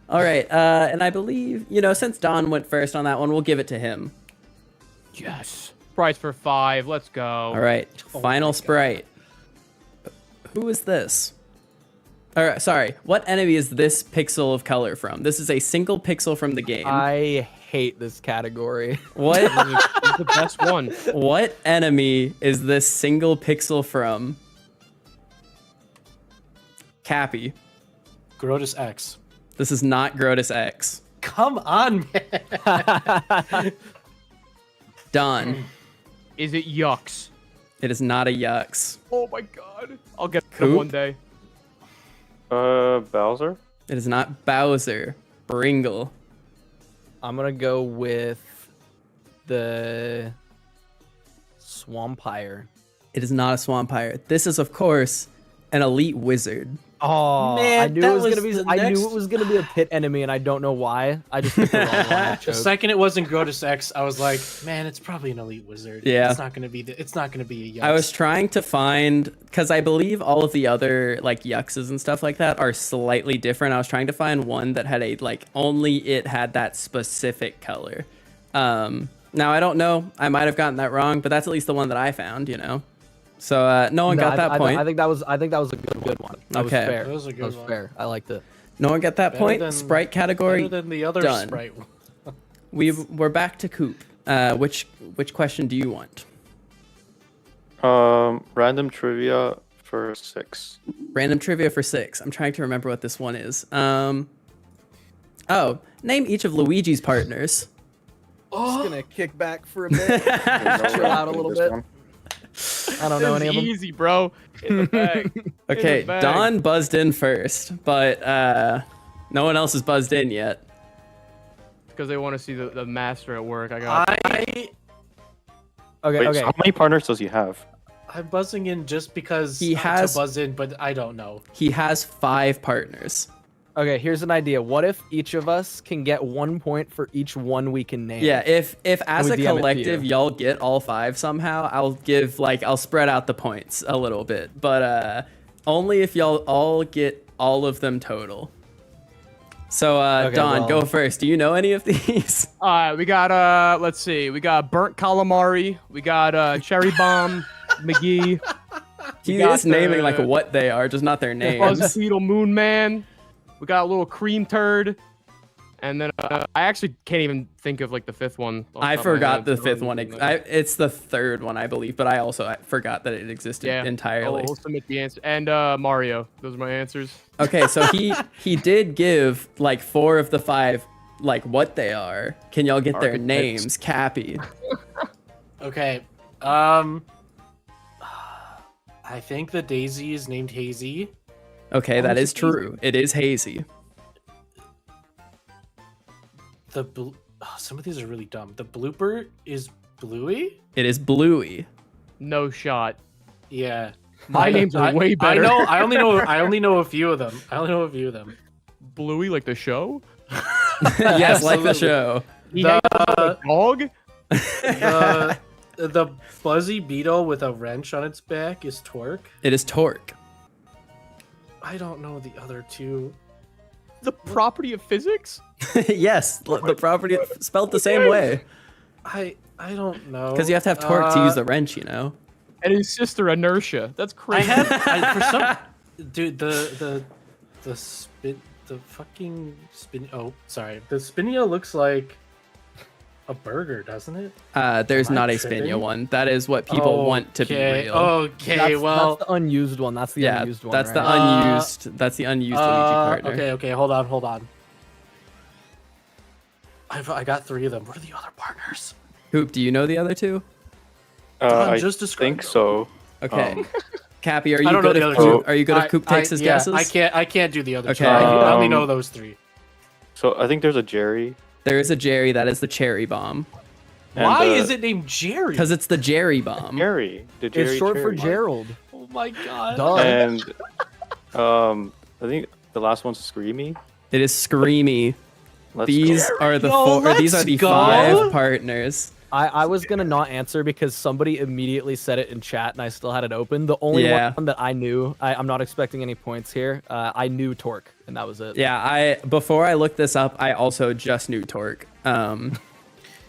All right, and I believe, since Don went first on that one, we'll give it to him. Yes. Price for 5. Let's go. All right, final sprite. Who is this? All right, sorry. What enemy is this pixel of color from? This is a single pixel from the game. I hate this category. What He's the best one. what enemy is this single pixel from? Cappy. Grotus X. This is not Grotus X. Come on, man. Don. Is it Yucks? It is not a Yux. Oh my god. I'll get Coop? them one day. Bowser? It is not Bowser. Bringle. I'm gonna go with the Swampire. It is not a Swampire. This is, of course, an elite wizard. Oh, Man, I knew that it was was gonna be. the I next- knew it was gonna be a pit enemy, and I don't know why. I just picked the wrong one. I The chose. second it wasn't Grotus X, I was like, man, it's probably an elite wizard. Yeah. It's not gonna be. It's not gonna be a Yux. I was trying to find, because I believe all of the other like Yuxes and stuff like that are slightly different. I was trying to find one that had only it had that specific color. Now I don't know. I might have gotten that wrong, but that's at least the one that I found. So no one No, got that point. I think that was a good one. That was Okay. fair. That was a good That was one. fair. I liked it. No one got that Better point. than- Sprite category. Better than the other done. sprite. We're back to Coop. Which question do you want? Random trivia for 6. Random trivia for 6. I'm trying to remember what this one is. Name each of Luigi's partners. Just gonna kick back for a bit. Chill out a little bit. I don't know This any of is them. easy, bro. In the bag. Okay, In the bag. Don buzzed in first, but no one else has buzzed in yet. Because they want to see the master at work. I got. Okay, Wait, okay. so how many partners does he have? I'm buzzing in just because He has- to buzz in, but I don't know. He has 5 partners. Okay, here's an idea. What if each of us can get 1 point for each one we can name? Yeah, if as we a DM it to collective you. y'all get all 5 somehow, I'll spread out the points a little bit, but only if y'all all get all of them total. So Okay, Don, well- go first. Do you know any of these? All right, we got let's see, we got burnt calamari, we got cherry bomb, McGee, He got is naming the- like what they are, just not their names. Buzz Beetle Moon Man. We got a little cream turd, and then I actually can't even think of like the 5th one. off I top of my forgot head. the 5th one. It's the 3rd one, I believe, but I forgot that it existed Yeah, entirely. I'll submit the answer. And Mario. Those are my answers. Okay, so he did give like 4 of the 5 like what they are. Can y'all get their Architects. names? Cappy. Okay, I think the daisy is named Hazy. Okay, that is is it true. It is hazy. Some of these are really dumb. The blooper is Bluey. It is bluey. No shot. Yeah. My names are way better. I know. I only know a few of them. Bluey, like the show. Yes, like the Absolutely. show. He hangs out with a dog. The buzzy beetle with a wrench on its back is Torque. It is torque. I don't know the other two. The property of physics. Yes, the property spelled the same way. I don't know. Because you have to have torque to use the wrench, you know. And his sister Inertia. That's I crazy. had for some dude the fucking spin. Oh, sorry. The Spinia looks like a burger, doesn't it? There's Am I not a tripping? Spinia one. That is what people want to be Okay, real. Okay, That's well, the unused one. That's the yeah, unused one. that's the right? unused. That's the unused Luigi partner. okay, hold on. I got 3 of them. What are the other partners? Koop, do you know the other two? I just described think them. so. Okay. Kappy, are I you don't know good the if other Koop, two. are you good if Koop takes his guesses? I can't do the other two. Okay. I only Um, know those 3. So I think there's a Jerry. There is a Jerry. That is the cherry bomb. and, Why is it named Jerry? Because it's the Jerry bomb. Jerry? The Jerry It's short for Cherry. Gerald. Oh my god. Duh. And I think the last one's Screamy. It is Screamy. Let's These go. are the Yo, four. Or these are let's the go. 5 partners. I was gonna not answer because somebody immediately said it in chat and I still had it open. The only Yeah. one that I knew, I'm not expecting any points here. I knew Torque and that was it. Yeah, before I looked this up, I also just knew Torque.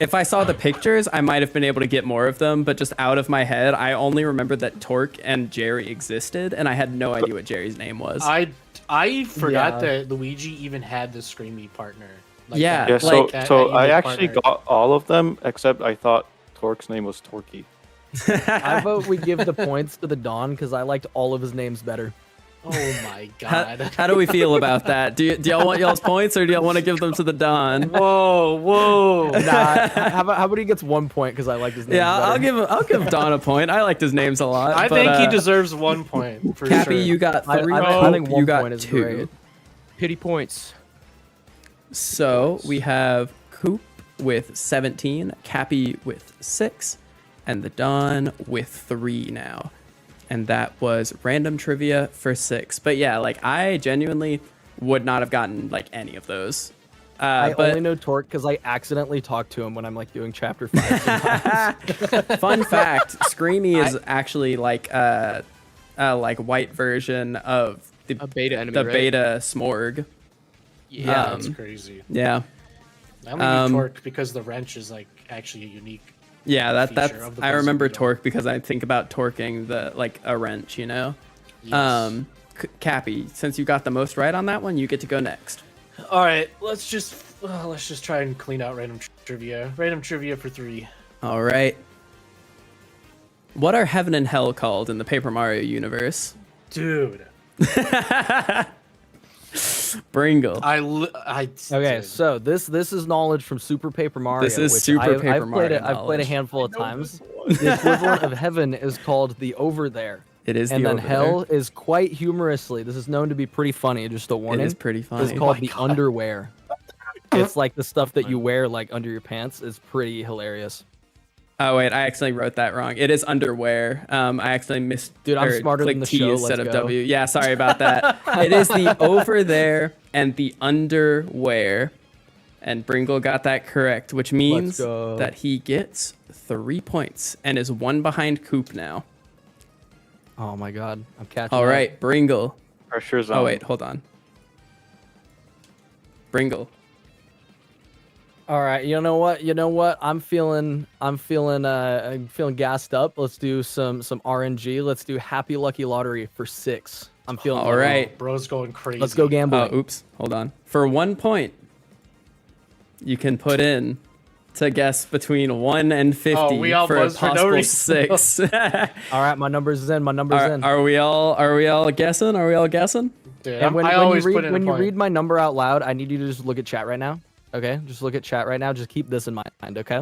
If I saw the pictures, I might have been able to get more of them, but just out of my head, I only remembered that Torque and Jerry existed, and I had no idea what Jerry's name was. I forgot Yeah. that Luigi even had the Screamy partner. Like Yeah, Yeah, so like that I unique actually partner. got all of them except I thought Torque's name was Torquey. I vote we give the points to the Don because I liked all of his names better. Oh my how, god. how do we feel about that? Do y'all want y'all's points, or do y'all want to give them to the Don? Whoa. Nah, how about he gets 1 point because I like his name. Yeah, I'll give Don a point. I liked his names a lot. I but, think he deserves 1 point for Kappy, sure. you got 3. I think you 1 got point is 2. great. Pity points. So we have Koop with 17, Kappy with 6, and the Don with 3 now. And that was random trivia for 6. But yeah, like I genuinely would not have gotten like any of those. I But only know Torque because I accidentally talk to him when I'm like doing chapter 5 sometimes. fun fact, Screamy is actually like a white version of A beta enemy. the right? beta Smorg. Yeah, Um, that's crazy. Yeah. I only um, knew Torque because the wrench is like actually a unique. Yeah, that's feature of the I remember Buzz torque because I think about torquing the like a wrench, you know. Yes. Kappy, since you got the most right on that one, you get to go next. All right, let's just try and clean out random trivia. Random trivia for 3. All right. What are heaven and hell called in the Paper Mario universe? Dude, Bringle. Okay, so this is knowledge from Super Paper Mario. This is which Super I've Paper played Mario I've played a knowledge. handful of times. The equivalent of heaven is called the Over There. It is And the then over hell there. is quite humorously. This is known to be pretty funny. Just a It warning. is pretty It's funny. called the underwear. It's like the stuff that you wear like under your pants. It's pretty hilarious. Oh wait, I actually wrote that wrong. It is underwear. I actually missed. Dude, I'm or smarter than clicked the T show, instead let's of go. W. Yeah, sorry about that. It is the over there and the underwear. And Bringle got that correct, which means go. that he gets 3 points and is 1 behind Koop now. Oh my god, I'm catching. All up. right, Bringle. Pressure's on. Oh wait, hold on. Bringle. All right, you know what? I'm feeling gassed up. Let's do some RNG. Let's do Happy Lucky Lottery for 6. I'm feeling All right. bro's going crazy. Let's go gambling. Oops, hold on. For 1 point, you can put in to guess between 1 and 50 we all for a buzzed for no possible reason. 6. All right, my number's in. My number's in. Are we all guessing? Are we all guessing? Dude, And when I you always read put in a when you point. read my number out loud, I need you to just look at chat right now. Okay, just look at chat right now. Just keep this in mind. Okay.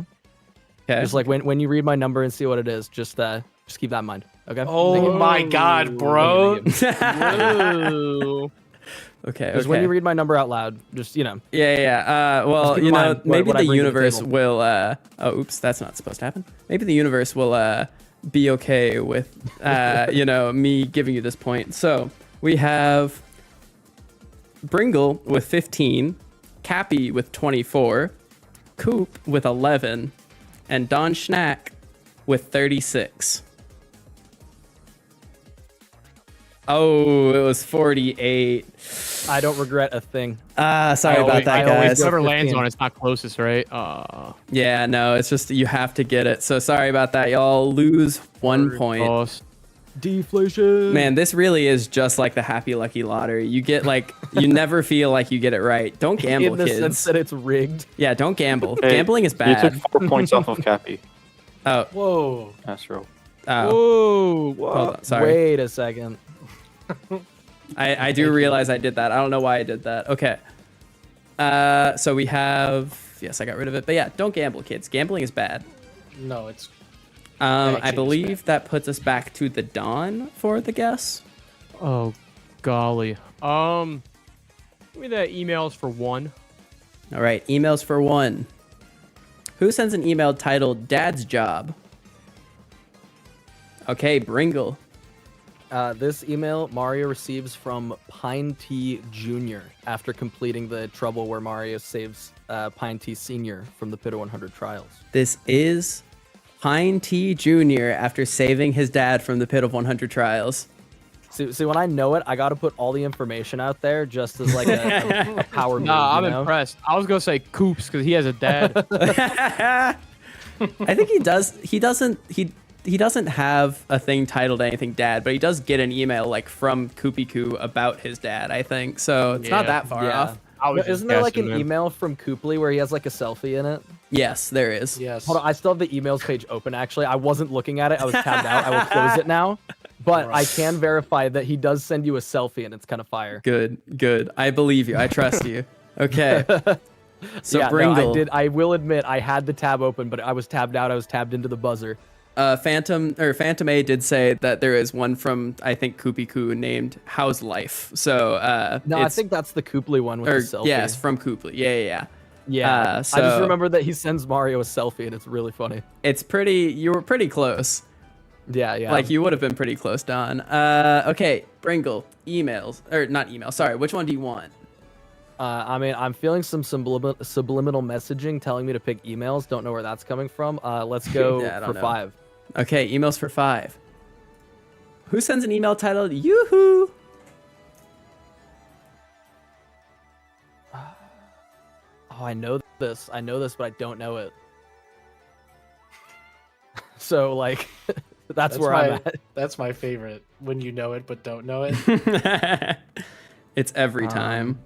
Okay. Just like when you read my number and see what it is, just keep that in mind. Okay. Oh my god, bro. Whoa. Okay. Just when you read my number out loud, just Yeah. Well, Just keep in mind maybe what I the bring to the universe table. will. Oh, oops, that's not supposed to happen. Maybe the universe will be okay with me giving you this point. So we have Bringle with 15, Kappy with 24, Koop with 11, and Don Schnack with 36. Oh, it was 48. I don't regret a thing. Sorry about that, I always guys. go Whoever 15. lands on it's not closest, right? Yeah, no, it's just you have to get it. So sorry about that. Y'all lose 1 point. Lost. Deflation. Man, this really is just like the Happy Lucky Lottery. You get like, you never feel like you get it right. Don't gamble, in the kids. sense that it's rigged. Yeah, don't gamble. Hey, Gambling is You bad. took 4 points off of Kappy. Oh, Whoa. Astro. oh. Whoa. Hold on, sorry. Wait a second. I do realize I did that. I don't know why I did that. Okay. So we have, yes, I got rid of it. But yeah, don't gamble, kids. Gambling is bad. No, it's I actually believe that puts us back to the dawn for the guess. Oh, golly. Give me the emails for 1. All right, emails for 1. Who sends an email titled Dad's Job? Okay, Bringle. This email Mario receives from Pine T Jr. after completing the trouble where Mario saves Pine T Sr. from the Pita 100 trials. This is Pine T Jr. after saving his dad from the pit of 100 trials. See, when I know it, I got to put all the information out there just as like a power move. Nah, I'm you know? impressed. I was gonna say Coops because he has a dad. I think he does. He doesn't have a thing titled anything dad, but he does get an email like from Koopy about his dad, I think. So it's not Yeah. that far off. I was just Isn't there like guessing, an man. email from Koopley where he has like a selfie in it? Yes, there is. yes. Hold on, I still have the emails page open actually. I wasn't looking at it. I was tabbed out. I will close it now. But I can verify that he does send you a selfie and it's kind of fire. Good. I believe you. I trust you. Okay. So yeah, Bringle. no, I will admit I had the tab open, but I was tabbed out. I was tabbed into the buzzer. Phantom A did say that there is one from I think Koopy named How's Life. So No, I it's- think that's the Koopley one with or, the selfie. yes, from Kooply. Yeah. Yeah. I so- just remember that he sends Mario a selfie and it's really funny. It's pretty. You were pretty close. Yeah. Like you would have been pretty close, Don. Okay, Bringle. Emails or not emails? Sorry. Which one do you want? I mean, I'm feeling some subliminal messaging telling me to pick emails. Don't know where that's coming from. Let's go Yeah, I don't for know. 5. Okay, emails for 5. Who sends an email titled Yoo-hoo? Oh, I know this, but I don't know it. So, like, that's where I'm at. That's my favorite. When you know it but don't know it. It's every time.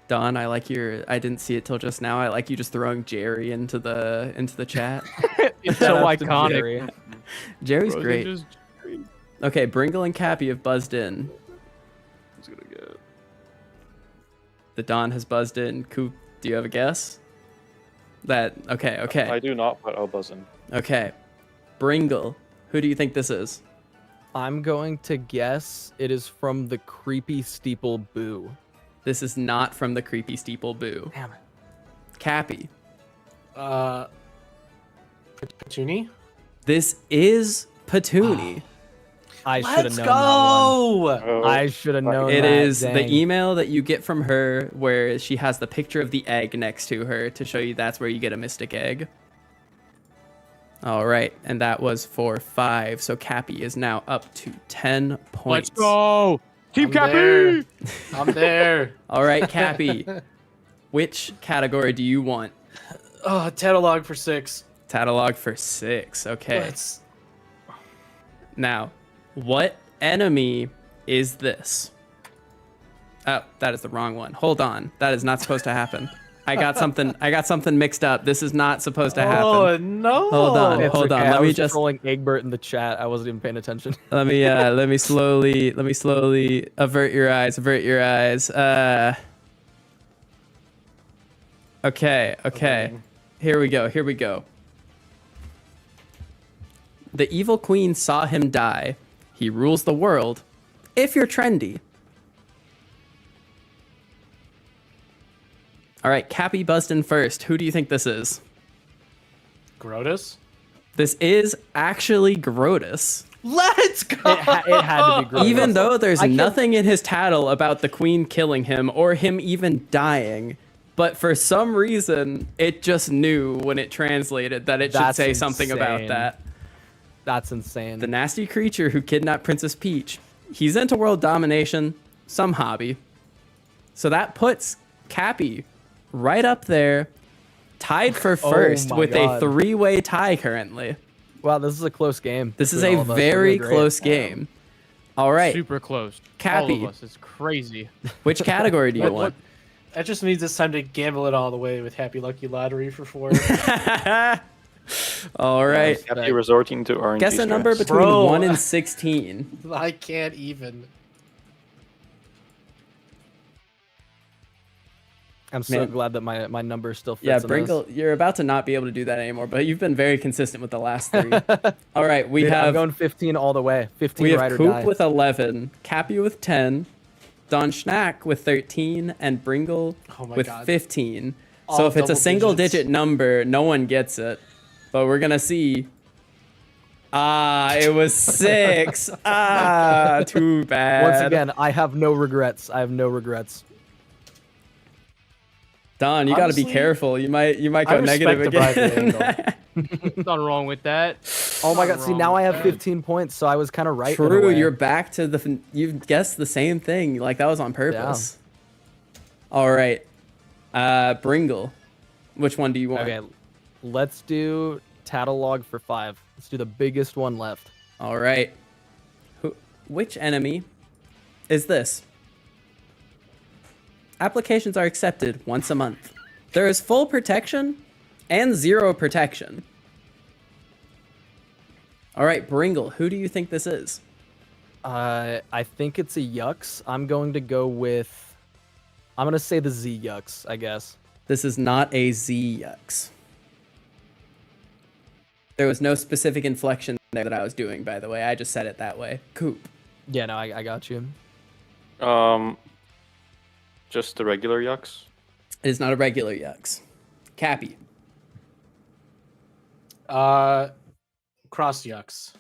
Don, I like your. I didn't see it till just now. I like you just throwing Jerry into the chat. It's so Shout out to iconic. Jerry. Jerry's Bro, great. just- Okay, Bringle and Kappy have buzzed in. Who's gonna get? The Don has buzzed in. Coop, do you have a guess? Okay. I do not, but I'll buzz in. Okay. Bringle, who do you think this is? I'm going to guess it is from the Creepy Steeple Boo. This is not from the Creepy Steeple Boo. Damn it. Kappy, Petuni? this is Petuni. I should have Let's known go! that one. I should have known It that. is Dang. the email that you get from her where she has the picture of the egg next to her to show you that's where you get a mystic egg. All right, and that was for 5. So Kappy is now up to 10 points. Let's go. Team I'm Kappy. there. I'm there. All right, Kappy, which category do you want? Oh, catalog for 6. Catalog for 6. Okay. Let's. Now, what enemy is this? Oh, that is the wrong one. Hold on. That is not supposed to happen. I got something mixed up. This is not supposed to happen. Oh no! Hold on. It's Hold on, okay. let I me was just- trolling Egbert in the chat. I wasn't even paying attention. Let me slowly avert your eyes. Okay. Here we go. The evil queen saw him die. He rules the world. If you're trendy. All right, Kappy buzzed in first. Who do you think this is? Grotus? This is actually Grotus. Let's go! It had to be Grotus. Even though there's I can't- nothing in his title about the queen killing him or him even dying, but for some reason, it just knew when it translated that it should That's say something about insane. that. That's insane. The nasty creature who kidnapped Princess Peach. He's into world domination, some hobby. So that puts Kappy right up there, tied for first my with God. a 3-way tie currently. Wow, this is a close game. This is between a all of us. very We're doing great. close game. All right, Super close. All Kappy. of us. It's crazy. which category do you What- want? That just means it's time to gamble it all the way with Happy Lucky Lottery for 4. All right, Happy resorting to RNG. guess a number strats. between Bro. 1 and 16. I can't even. I'm so Man. glad that my number still fits. Yeah, in this. Bringle, you're about to not be able to do that anymore, but you've been very consistent with the last 3. All right, we Dude, I'm have going 15 all the way. 15 we have ride or Koop die. with 11, Kappy with 10, Don Schnack with 13, and Bringle Oh my with God. 15. All So if it's a double single digits. digit number, no one gets it. But we're gonna see. Ah, it was 6. Too bad. Once again, I have no regrets. Don, you gotta be Honestly, careful. You might I go respect negative the bribery again. Nothing wrong with that. Oh my Nothing god, see wrong now with I have that. 15 points, so I was kind of right. in a True, way. you're back to you've guessed the same thing. Like that was on purpose. All right. Bringle. Which one do you want? Okay, let's do Tattletog for 5. Let's do the biggest one left. All right. Which enemy is this? Applications are accepted once a month. There is full protection and 0 protection. All right, Bringle, who do you think this is? I think it's a Yux. I'm going to go with. I'm gonna say the Z Yux, I guess. This is not a Z-Yux. There was no specific inflection there that I was doing, by the way. I just said it that way. Koop. Yeah, no, I got you. Just the regular yucks. It is not a regular Yux. Kappy. Cross Yucks.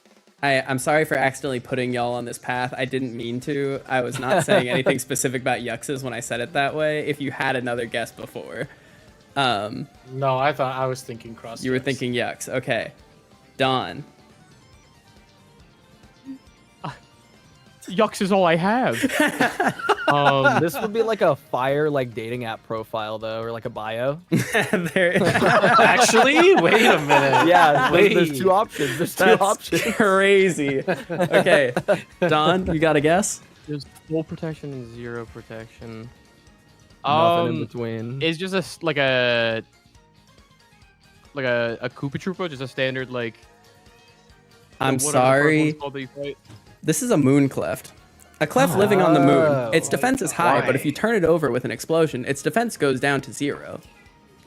I'm sorry for accidentally putting y'all on this path. I didn't mean to. I was not saying anything specific about Yuxes when I said it that way. If you had another guess before. No, I was thinking Cross You were Yucks. thinking Yux. Okay. Don. Yucks is all I have. This would be like a fire dating app profile though, or like a bio. There, Actually, wait a minute. Yeah, there's Wait. 2 options. There's 2 that's options. crazy. Okay. Don, you got a guess? There's full protection and 0 protection. Nothing in between. It's just like a Koopa Troopa, just a standard I'm whatever the first sorry. one's called that you fight. This is a moon cleft. A cleft living on the moon. Oh. Its defense is high, but if you turn it over with an explosion, its defense goes down to 0.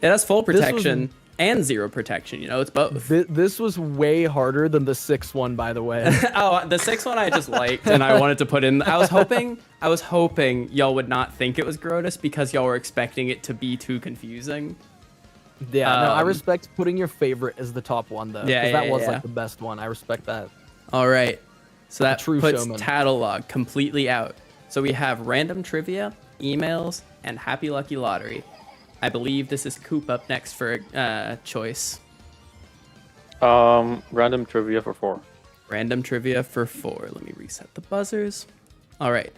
It has full This was- protection and 0 protection. You know, it's both. This was way harder than the 6th one, by the way. Oh, the 6th one I just liked and I wanted to put in. I was hoping y'all would not think it was Grotus because y'all were expecting it to be too confusing. Yeah, no, I Um, respect putting your favorite as the top one though. Yeah, 'cause that yeah, was yeah. the best one. I respect that. All right. So that true puts showman. Tattletog completely out. So we have random trivia, emails, and Happy Lucky Lottery. I believe this is Koop up next for choice. Random trivia for 4. Random trivia for 4. Let me reset the buzzers. All right.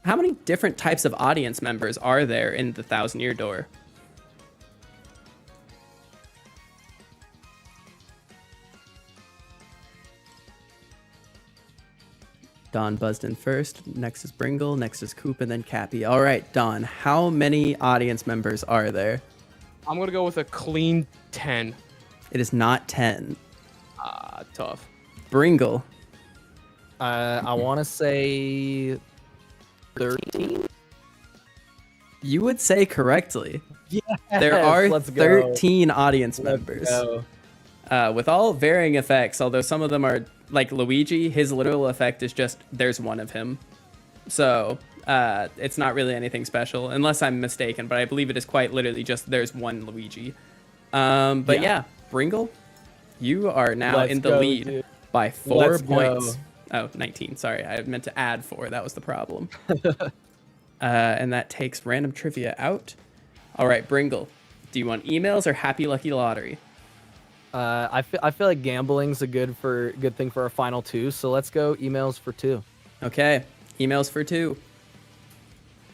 How many different types of audience members are there in the 1,000-Year Door? Don buzzed in first. Next is Bringle. Next is Koop, and then Kappy. All right, Don. How many audience members are there? I'm gonna go with a clean 10. It is not 10. Tough. Bringle. I want to say 13. You would say correctly. Yes, There are let's go. 13 audience Let's members. go. With all varying effects, although some of them are like Luigi, his literal effect is just there's one of him. So it's not really anything special, unless I'm mistaken, but I believe it is quite literally just there's one Luigi. But yeah, Bringle, you are now Let's in the go, lead dude. by 4 Let's points. go. Oh, 19. Sorry, I meant to add 4. That was the problem. And that takes random trivia out. All right, Bringle, do you want emails or Happy Lucky Lottery? I feel like gambling's a good thing for our final 2, so let's go emails for 2. Okay, emails for 2.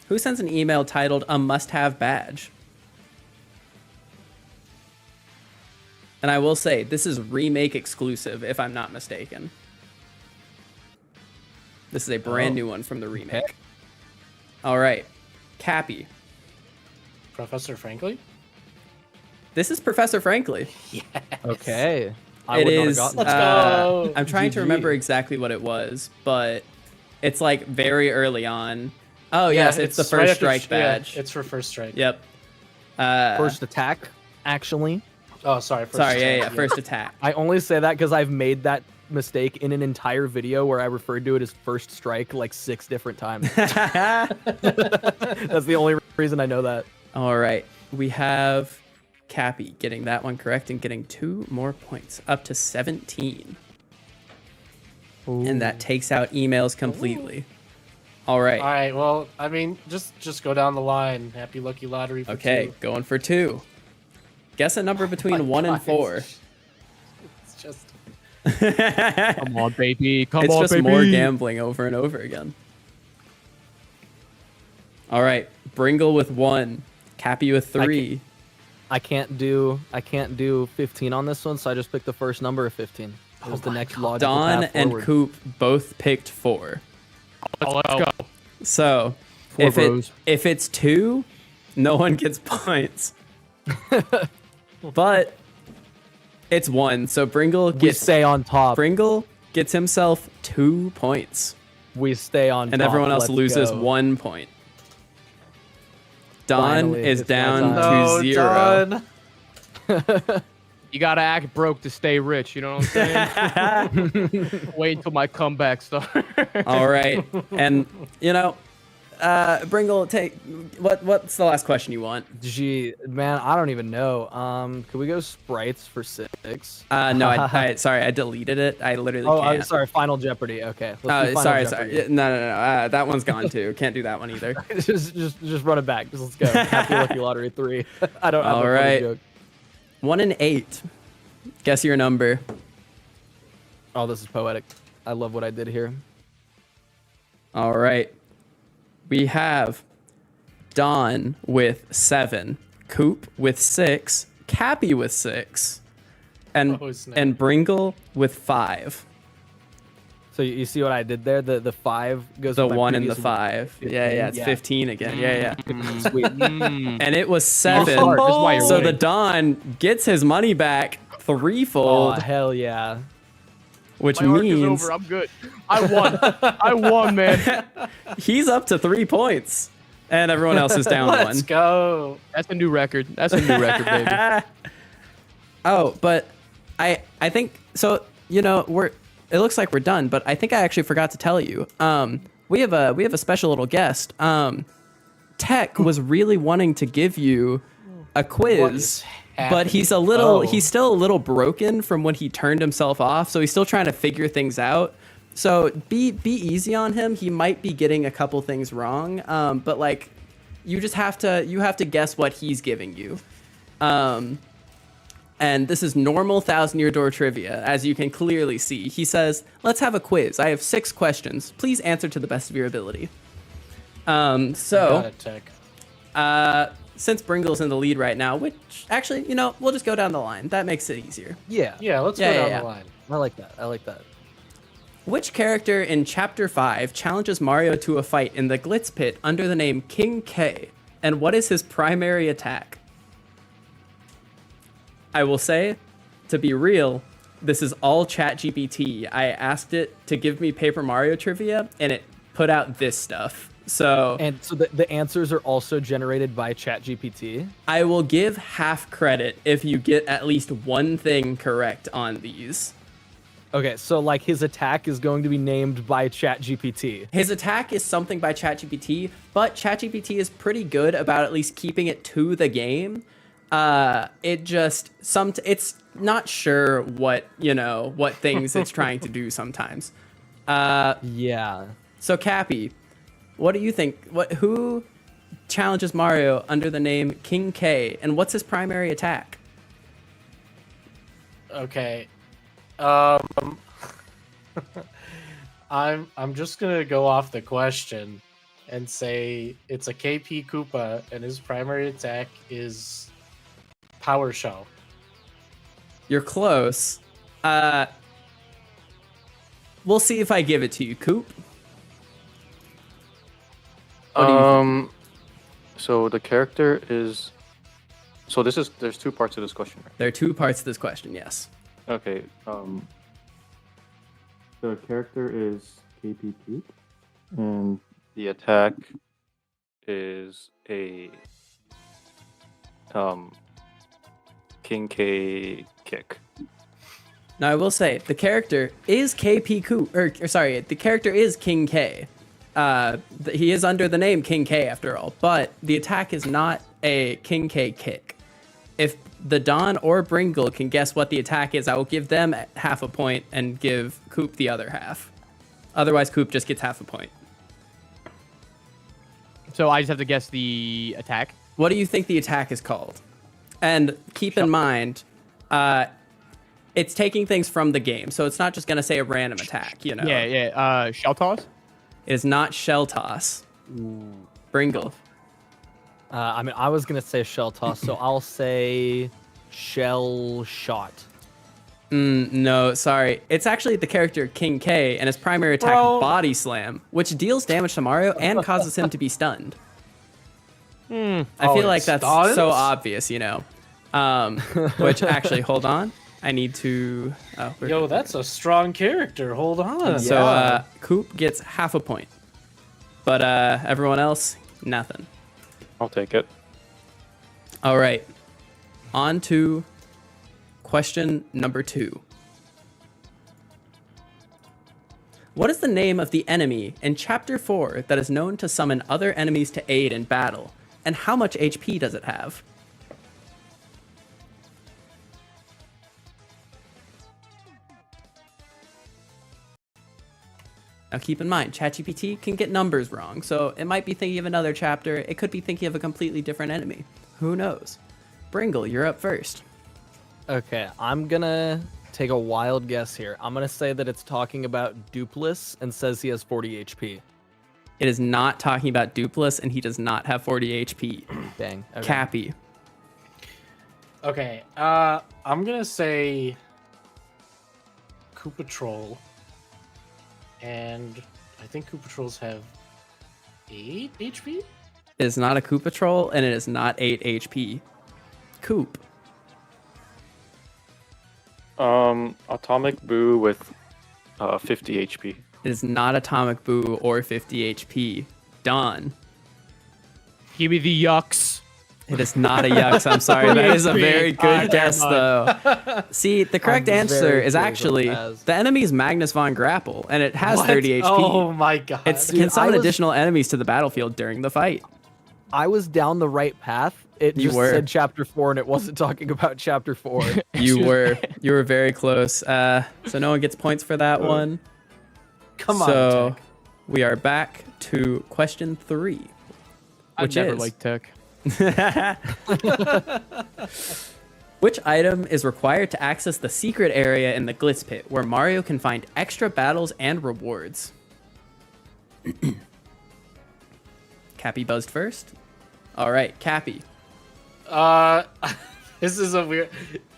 Who sends an email titled a must-have badge? And I will say, this is remake exclusive, if I'm not mistaken. This is a brand new one from the remake. Okay. All right, Kappy. Professor Frankly? This is Professor Frankly. Okay. I It would not have is. gotten Let's that. go. I'm trying to GG. remember exactly what it was, but it's like very early on. Oh yes, it's the right first after strike badge. Yeah, it's for first strike. Yep. First attack, actually. Oh, sorry. First Sorry, strike, yeah, first attack. I only say that because I've made that mistake in an entire video where I referred to it as first strike like 6 different times. That's the only reason I know that. All right, we have Kappy getting that one correct and getting 2 more points, up to 17. And that takes out emails completely. All right. All right. Well, I mean, just go down the line. Happy Lucky Lottery for Okay, 2. going for 2. Guess a number between 1 and 4. It's just Come on, baby. Come It's on, just baby. more gambling over and over again. All right, Bringle with 1, Kappy with 3. I can't do 15 on this one, so I just picked the first number of 15. It was the next logical Don path and forward. Koop both picked 4. Let's go. So Four if bros. if it's 2, no one gets points. But it's 1, so Bringle We gets stay on top. Bringle gets himself 2 points, We stay on top. and everyone else Let's loses go. 1 point. Don Finally, is it's my down time. to 0. You gotta act broke to stay rich. You know what I'm saying? Wait until my comeback starts. All right, and you know, Bringle, what's the last question you want? Gee, man, I don't even know. Could we go sprites for 6? No, sorry, I deleted it. I literally Oh, can't. I'm sorry. Final Jeopardy. Okay. Let's do Final Sorry. Jeopardy. Yeah, no. That one's gone too. Can't do that one either. just run it back. Just let's go. Happy Lucky Lottery 3. I don't have All a funny right. joke. 1 and 8. Guess your number. Oh, this is poetic. I love what I did here. All right. We have Don with 7, Koop with 6, Kappy with 6, and Oh, snap. and Bringle with 5. So you see what I did there? The 5 goes The with my 1 and the previous 5. Yeah, it's Yeah. 15 again. Yeah. Sweet. And it was 7. Smart. This is why you're So the winning. Don gets his money back Oh, threefold, hell yeah. which My arc is means over. I'm good. I won. I won, man. he's up to 3 points, and everyone else is down 1. let's go. That's a new record. That's a new record, baby. Oh, but I think so. You know, it looks like we're done, but I think I actually forgot to tell you. We have a special little guest. Tech was really wanting to give you a quiz, is but he's still a little broken from when he turned himself off, so he's still trying to figure things out. So be easy on him. He might be getting a couple things wrong, but like you have to guess what he's giving you. And this is normal 1,000-Year Door trivia, as you can clearly see. He says, let's have a quiz. I have 6 questions. Please answer to the best of your ability. Got it, Tech. Since Bringle's in the lead right now, which actually, we'll just go down the line. That makes it easier. Yeah. Yeah, let's Yeah, go down yeah. the line. I like that. I like that. Which character in Chapter 5 challenges Mario to a fight in the Glitz Pit under the name King K? And what is his primary attack? I will say, to be real, this is all ChatGPT. I asked it to give me Paper Mario trivia, and it put out this stuff. So And so the answers are also generated by ChatGPT. I will give half credit if you get at least one thing correct on these. Okay, so like his attack is going to be named by ChatGPT. His attack is something by ChatGPT, but ChatGPT is pretty good about at least keeping it to the game. It's not sure what things it's trying to do sometimes. Yeah. So Kappy, what do you think? Who challenges Mario under the name King K, and what's his primary attack? Okay. I'm just gonna go off the question and say it's a KP Koopa, and his primary attack is Power Shell. You're close. We'll see if I give it to you, Koop. What do you think? So the character is. So there's two parts to this question, right? There are two parts to this question, yes. Okay. The character is KP and the attack is a King K kick. Now I will say the character is KP Koop, the character is King K. He is under the name King K after all, but the attack is not a King K kick. If the Don or Bringle can guess what the attack is, I will give them half a point and give Koop the other half. Otherwise, Koop just gets half a point. So I just have to guess the attack. What do you think the attack is called? And keep in mind, it's taking things from the game, so it's not just going to say a random attack, you know? Yeah. Shell toss? It is not shell toss. Bringle. I mean, I was gonna say shell toss, so I'll say shell shot. No, sorry. It's actually the character King K, and his primary attack, Body Slam, which deals damage to Mario and causes him to be stunned. I feel like that's so obvious, you know? Which, actually, hold on. I need to... Yo, that's a strong character. Hold on. So, Koop gets half a point. But everyone else, nothing. I'll take it. All right. On to question number 2. What is the name of the enemy in Chapter 4 that is known to summon other enemies to aid in battle? And how much HP does it have? Now keep in mind, ChatGPT can get numbers wrong, so it might be thinking of another chapter, it could be thinking of a completely different enemy. Who knows? Bringle, you're up first. Okay, I'm gonna take a wild guess here. I'm gonna say that it's talking about Dupless and says he has 40 HP. It is not talking about Dupless, and he does not have 40 HP. Dang. Okay. Kappy. Okay, I'm gonna say Koopa Troll, and I think Koopa Trolls have 8 HP? It is not a Koopa Troll, and it is not 8 HP. Koop. Atomic Boo with 50 HP. It is not Atomic Boo or 50 HP. Don. Give me the yucks. It is not a Yux. I'm sorry. That is a very good guess, never though. See, the correct answer is actually the enemy's Magnus Von Grapple, and it has 30 HP. Oh my god. It can summon additional enemies to the battlefield during the fight. I was down the right path. It You just were. said Chapter 4, and it wasn't talking about Chapter 4. You were very close. So no one gets points for that one. Come on, So Tech. we are back to question 3, I which never is liked Tech. which item is required to access the secret area in the Glitz Pit where Mario can find extra battles and rewards? Kappy buzzed first. All right, Kappy. This is a weird.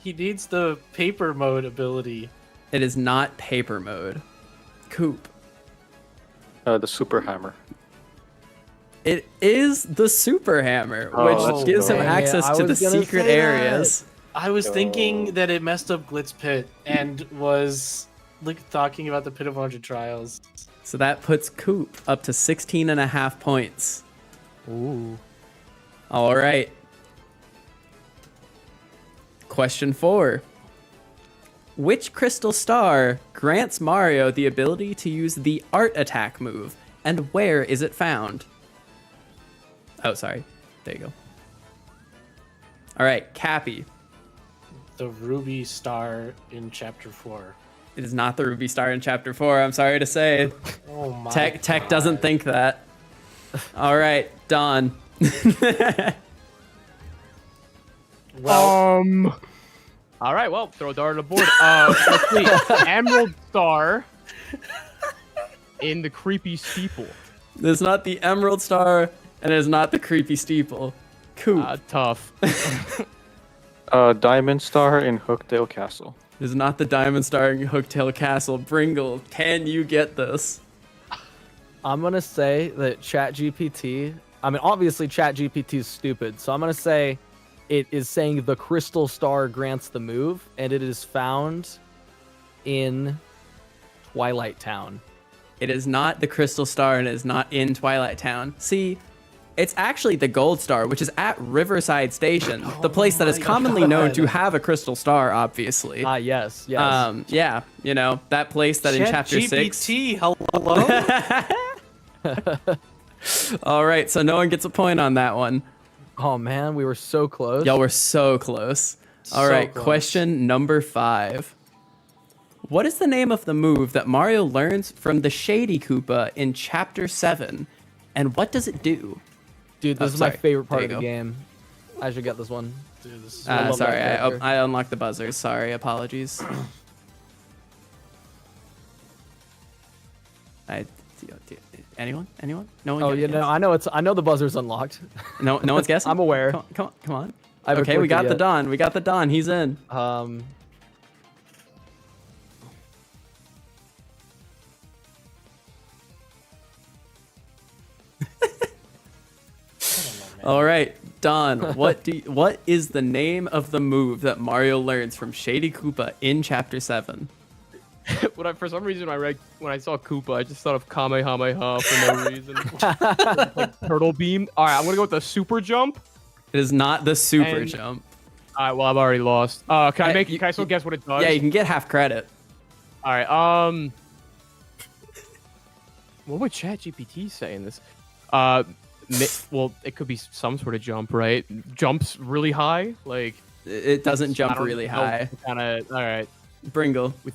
He needs the paper mode ability. It is not paper mode. Koop. The Super Hammer. It is the Super Hammer, Oh, which gives him dang it. access I to the was gonna secret say that. areas. I was thinking that it messed up Glitz Pit and was like talking about the Pit of 100 Trials. So that puts Koop up to 16.5 points. Ooh. All right. Question 4. Which crystal star grants Mario the ability to use the art attack move, and where is it found? Oh, sorry. There you go. All right, Kappy. The ruby star in chapter 4. It is not the ruby star in chapter 4. I'm sorry to say. Oh my Tech God. doesn't think that. All right, Don. Well, All right, well, throw a dart on the board. Let's see. Emerald Star in the creepy steeple. It's not the Emerald Star, and it is not the creepy steeple. Koop. Tough. Diamond Star in Hooktail Castle. It is not the Diamond Star in Hooktail Castle. Bringle, can you get this? I'm gonna say that ChatGPT. I mean, obviously ChatGPT is stupid, so I'm gonna say it is saying the crystal star grants the move, and it is found in Twilight Town. It is not the Crystal Star, and it is not in Twilight Town. See, it's actually the Gold Star, which is at Riverside Station, the place that is commonly known to have a Crystal Star, obviously. Ah, yes. Yeah, you know, that place that in Chapter 6. GPT, hello? All right, so no one gets a point on that one. Oh man, we were so close. Y'all were so close. All So right, close. question number 5. What is the name of the move that Mario learns from the Shady Koopa in Chapter 7? And what does it do? Dude, this Oh, is my sorry. favorite part There of you the go. game. I should get this one. Dude, this is love that Sorry, character. I unlocked the buzzers. Sorry, apologies. Anyone? No one? Oh, got you a know, guess? I know the buzzer's unlocked. No one's guessing. I'm aware. Come on. I haven't Okay, we clicked got it the yet. Don. We got the Don. He's in. All right, Don. What is the name of the move that Mario learns from Shady Koopa in Chapter 7? For some reason, when I saw Koopa, I just thought of Kamehameha for no reason. Like turtle beam. All right, I'm gonna go with the super jump. It is not the super And- jump. All right, well, I've already lost. Can I still guess what it does? Yeah, you can get half credit. All right. What would ChatGPT say in this? Well, it could be some sort of jump, right? Jumps really high, like It doesn't I jump don't really know, high. Kinda. All right, Bringle. we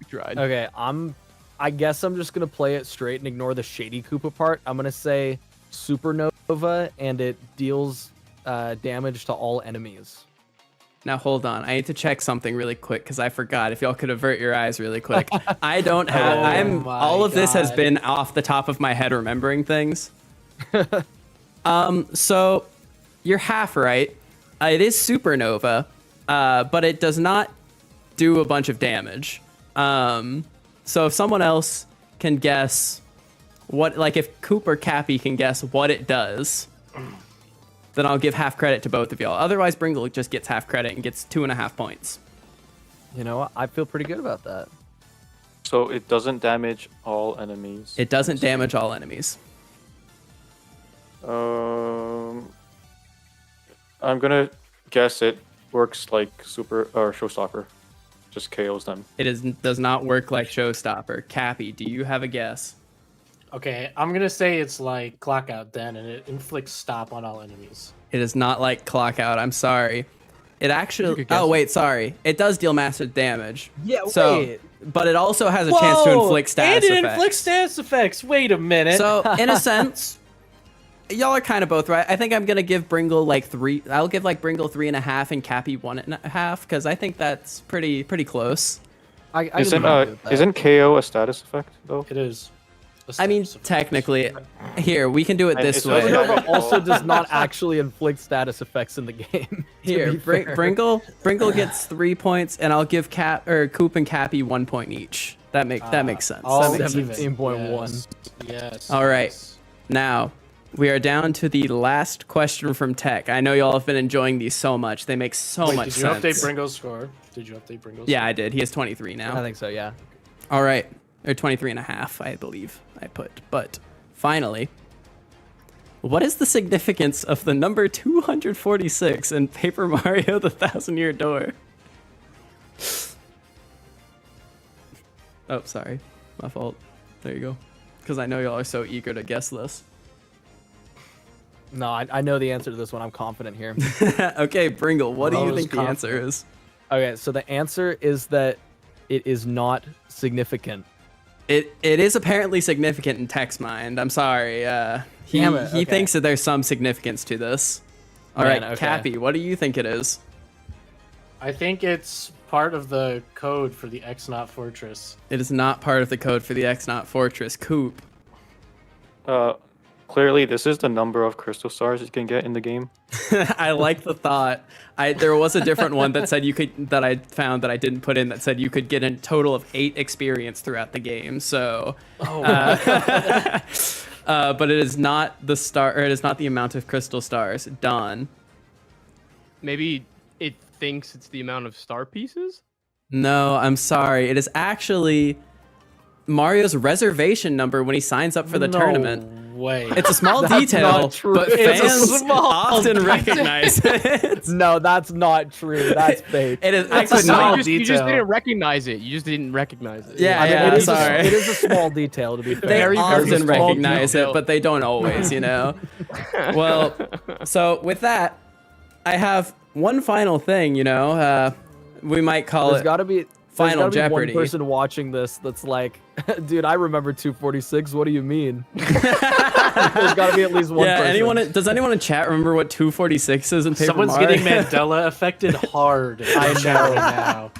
tried. Okay, I guess I'm just gonna play it straight and ignore the Shady Koopa part. I'm gonna say Supernova, and it deals damage to all enemies. Now hold on, I need to check something really quick because I forgot. If y'all could avert your eyes really quick, I don't have. Oh my all of this has God. been off the top of my head remembering things. So you're half right. It is Supernova, but it does not do a bunch of damage. So if someone else can guess what, like if Koop or Kappy can guess what it does, then I'll give half credit to both of y'all. Otherwise, Bringle just gets half credit and gets 2.5 points. You know what? I feel pretty good about that. So it doesn't damage all enemies. It doesn't damage all enemies. I'm gonna guess it works like Super or Showstopper, just KOs them. Does not work like Showstopper. Kappy, do you have a guess? Okay, I'm gonna say it's like Clock Out then, and it inflicts stop on all enemies. It is not like Clock Out. I'm sorry. It actually. could guess Oh it. wait, sorry. It does deal massive damage. Yeah, So, wait. but it also has a chance to inflict status and it effects. inflicts status effects. Wait a minute. So in a sense, y'all are kind of both right. I think I'm gonna give Bringle like 3. I'll give like Bringle 3.5 and Kappy 1.5 because I think that's pretty close. I can Isn't agree with that. isn't KO a status effect though? it is. I mean, technically, here we can do it And this it's way. also- Supernova also does not actually inflict status effects in the game. to Here, be fair. Bringle gets 3 points, and I'll give Koop and Kappy 1 point each. That makes sense. all That makes even. sense. 17.1. Yes. All right. yes. Now, we are down to the last question from Tech. I know y'all have been enjoying these so much. They make so Wait, much did you sense. update Bringo's score? Did you update Bringo's Yeah, I did. He has 23 now. I think so, yeah. All right. or 23 and a half, I believe I put. But finally, what is the significance of the number 246 in Paper Mario: The Thousand-Year Door? Oh, sorry. My fault. There you go. Because I know y'all are so eager to guess this. No, I know the answer to this one. I'm confident here. Okay, Bringle, what do you Rose think the answer confident. is? Okay, so the answer is that it is not significant. It is apparently significant in Tech's mind. I'm sorry. He Damn it, he okay. thinks that there's some significance to this. All right, Man, okay. Kappy, what do you think it is? I think it's part of the code for the X-Not Fortress. It is not part of the code for the X-Not Fortress. Coop. Clearly, this is the number of crystal stars you can get in the game. I like the thought. There was a different one that said you could, that I found that I didn't put in, that said you could get a total of 8 experience throughout the game. So, but it is not the star, or it is not the amount of crystal stars. Don. Maybe it thinks it's the amount of star pieces? No, I'm sorry. It is actually Mario's reservation number when he signs up for the tournament. Way. It's a small That's detail, not true. but It's a fans small often recognize it. No, that's not true. That's fake. It is. I That's a could small not. You just detail. didn't recognize it. You just didn't recognize it. Yeah, I mean, yeah. it is Sorry. it is a small detail, to be fair. They Very, very often small recognize it, detail. but they don't always, you know. Well, so with that, I have one final thing. You know, we might call There's it got to be Final there's gotta be Jeopardy. one person watching this that's like, dude, I remember 246. What do you mean? There's got to be at least one Yeah. person. Anyone? Does anyone in chat remember what 246 is in Paper Someone's Mario? getting Mandela affected hard. I know now.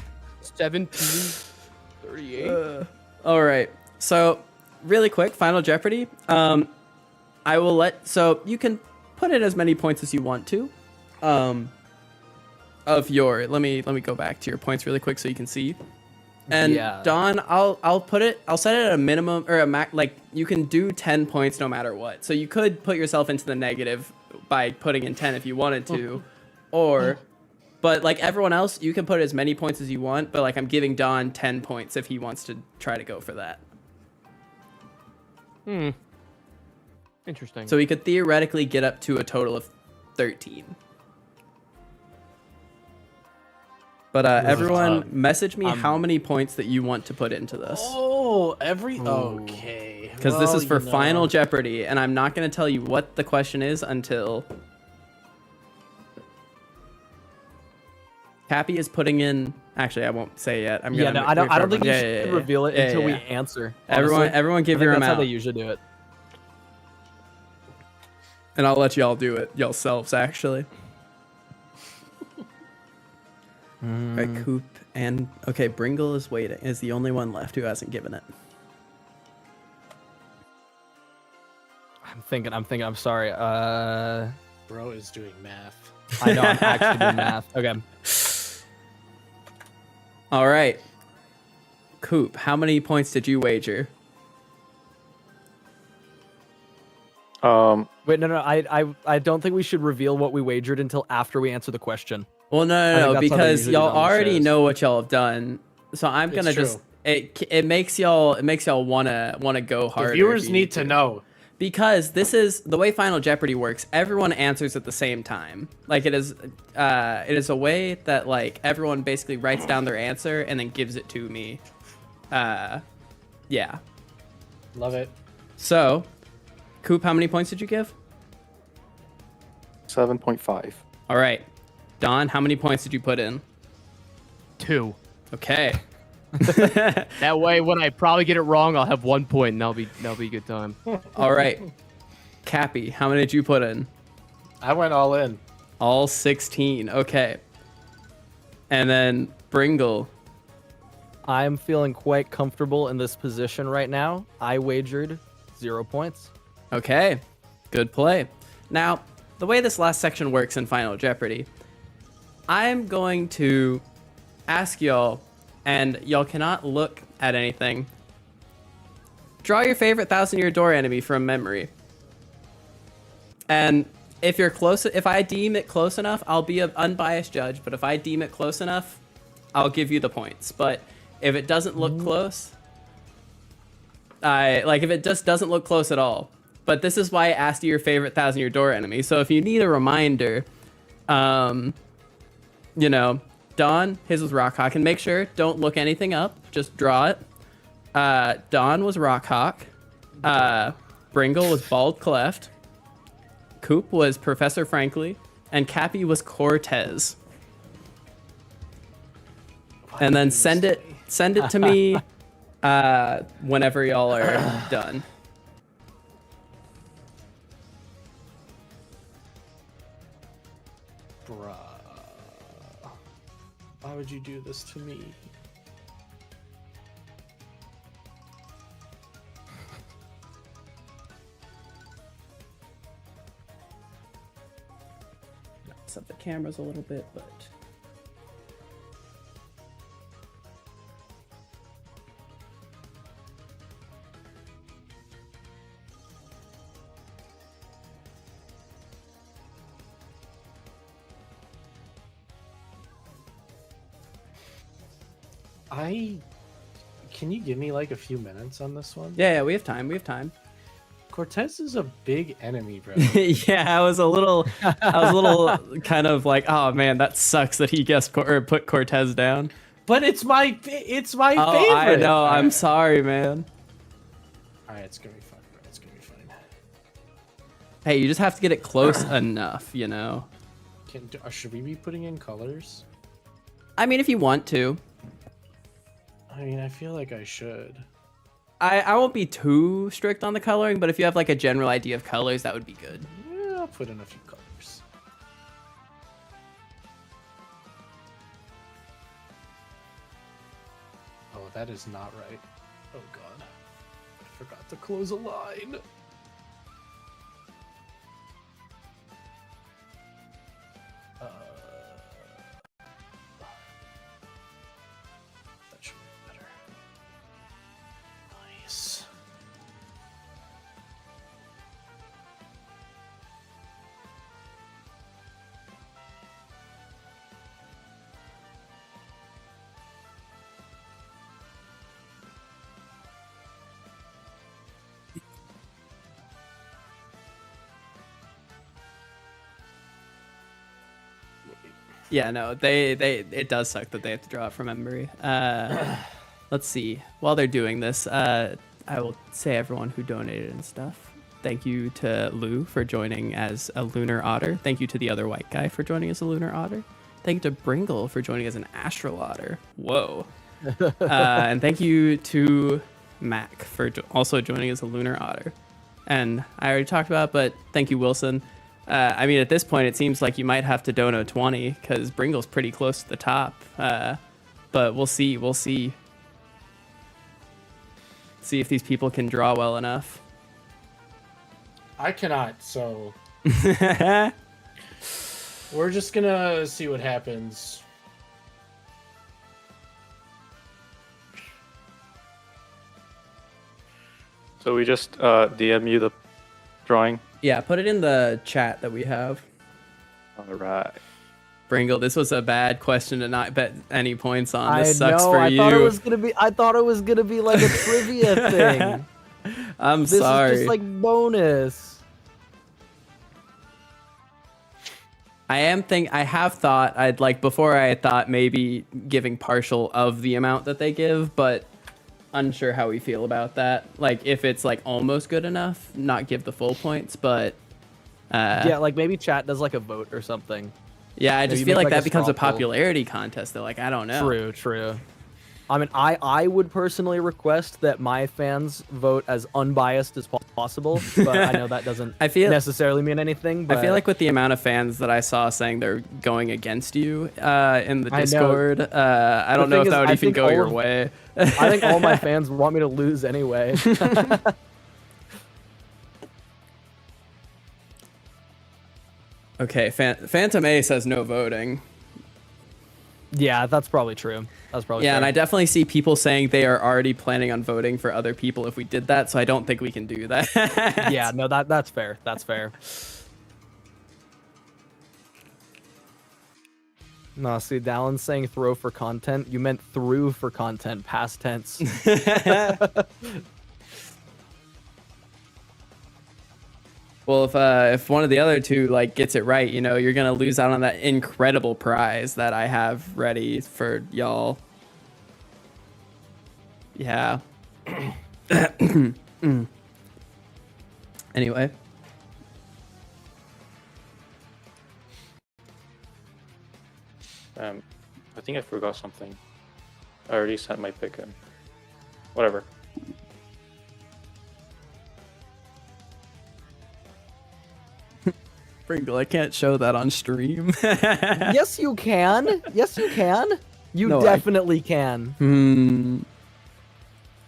1738. All right. So, really quick, Final Jeopardy. I will let. So you can put in as many points as you want to. Of your. Let me go back to your points really quick so you can see. And Yeah. Don, I'll put it. I'll set it at a minimum or a max. Like you can do 10 points no matter what. So you could put yourself into the negative by putting in 10 if you wanted to, or. But like everyone else, you can put as many points as you want. But like I'm giving Don 10 points if he wants to try to go for that. Interesting. So he could theoretically get up to a total of 13. But everyone, message me how many points that you want to put into this. Oh, okay. Because this is for Final Jeopardy, and I'm not going to tell you what the question is until Kappy is putting in. Actually, I won't say yet. I'm Yeah, gonna. no, I don't think you Yeah, should yeah, yeah. reveal it Yeah, until we yeah. answer. Everyone, honestly. everyone, give I think your that's how amount, they usually do it. and I'll let y'all do it yourselves. Actually. Right, Koop and okay, Bringle is waiting. Is the only one left who hasn't given it. I'm thinking. I'm sorry. Bro is doing math. I know I'm actually doing math. Okay. All right, Koop, how many points did you wager? Wait, no. I don't think we should reveal what we wagered until after we answer the question. Well, I no, think that's how they because usually do it y'all on the already shows. know what y'all have done. So I'm gonna It's just true. it makes y'all wanna go harder. The if viewers you need to know. because this is the way Final Jeopardy works. Everyone answers at the same time. Like it is a way that like everyone basically writes down their answer and then gives it to me. Yeah. Love it. So, Koop, how many points did you give? 7.5. All right. Don, how many points did you put in? 2. Okay. That way, when I probably get it wrong, I'll have 1 point, and that'll be a good time. All right. Kappy, how many did you put in? I went all in. All 16. Okay. And then Bringle. I'm feeling quite comfortable in this position right now. I wagered 0 points. Okay. Good play. Now, the way this last section works in Final Jeopardy, I'm going to ask y'all, and y'all cannot look at anything. Draw your favorite 1,000-year door enemy from memory. And if you're close, if I deem it close enough, I'll be an unbiased judge. But if I deem it close enough, I'll give you the points. But if it doesn't look close, Like if it just doesn't look close at all. But this is why I asked you your favorite 1,000-year door enemy. So if you need a reminder, you know, Dawn, his was Rockhawk, and make sure don't look anything up, just draw it. Dawn was Rockhawk. Bringle was Bald Cleft. Koop was Professor Frankly, and Kappy was Cortez. And then send it to me whenever y'all are done. Bruh. Why would you do this to me? Set the cameras a little bit, but Can you give me like a few minutes on this one? yeah, we have time. Cortez is a big enemy, bro. Yeah, I was a little kind of like, oh man, that sucks that he guessed or put Cortez down. But it's my favorite. I know. I'm sorry, man. All right, it's gonna be fine. It's gonna be fine. Hey, you just have to get it close enough, you know. Should we be putting in colors? I mean, if you want to. I mean, I feel like I should. I won't be too strict on the coloring, but if you have like a general idea of colors, that would be good. Yeah, I'll put in a few colors. Oh, that is not right. Oh god. I forgot to close a line. That should be better. Nice. Yeah, no, it does suck that they have to draw it from memory. Let's see. While they're doing this, I will say everyone who donated and stuff. Thank you to Lou for joining as a lunar otter. Thank you to the other white guy for joining as a lunar otter. Thank you to Bringle for joining as an astral otter. Whoa. And thank you to Mac for also joining as a lunar otter. And I already talked about it, but thank you, Wilson. I mean, at this point, it seems like you might have to dono 20 because Bringle's pretty close to the top. But we'll see. We'll see. See if these people can draw well enough. I cannot, so we're just gonna see what happens. So we just DM you the drawing. Yeah, put it in the chat that we have. All right. Bringle, this was a bad question to not bet any points on. This I sucks know. for I you. thought it was gonna be like a trivia thing. I'm This sorry. is just like bonus. I have thought I'd like before I thought maybe giving partial of the amount that they give, but unsure how we feel about that. Like if it's like almost good enough, not give the full points, but Yeah, like maybe chat does like a vote or something. yeah, I just Maybe feel make, like like, that a becomes a straw poll. popularity contest though. Like I don't know. True. I mean, I would personally request that my fans vote as unbiased as possible, but I know that doesn't necessarily mean anything. But I feel like with the amount of fans that I saw saying they're going against you in the I know. Discord, I don't know thing if is, that would I even think go all your of- way. I think all my fans want me to lose anyway. Okay, Phantom A says no voting. Yeah, that's probably true. That's probably Yeah, fair. and I definitely see people saying they are already planning on voting for other people if we did that, so I don't think we can do that. Yeah, no, that's fair. That's fair. No, see, Dallin's saying throw for content. You meant through for content, past tense. Well, if one of the other two like gets it right, you know, you're gonna lose out on that incredible prize that I have ready for y'all. Yeah. Anyway. I think I forgot something. I already sent my pick in. Whatever. Bringle, I can't show that on stream. Yes, you can. Yes, you can. You No, definitely can.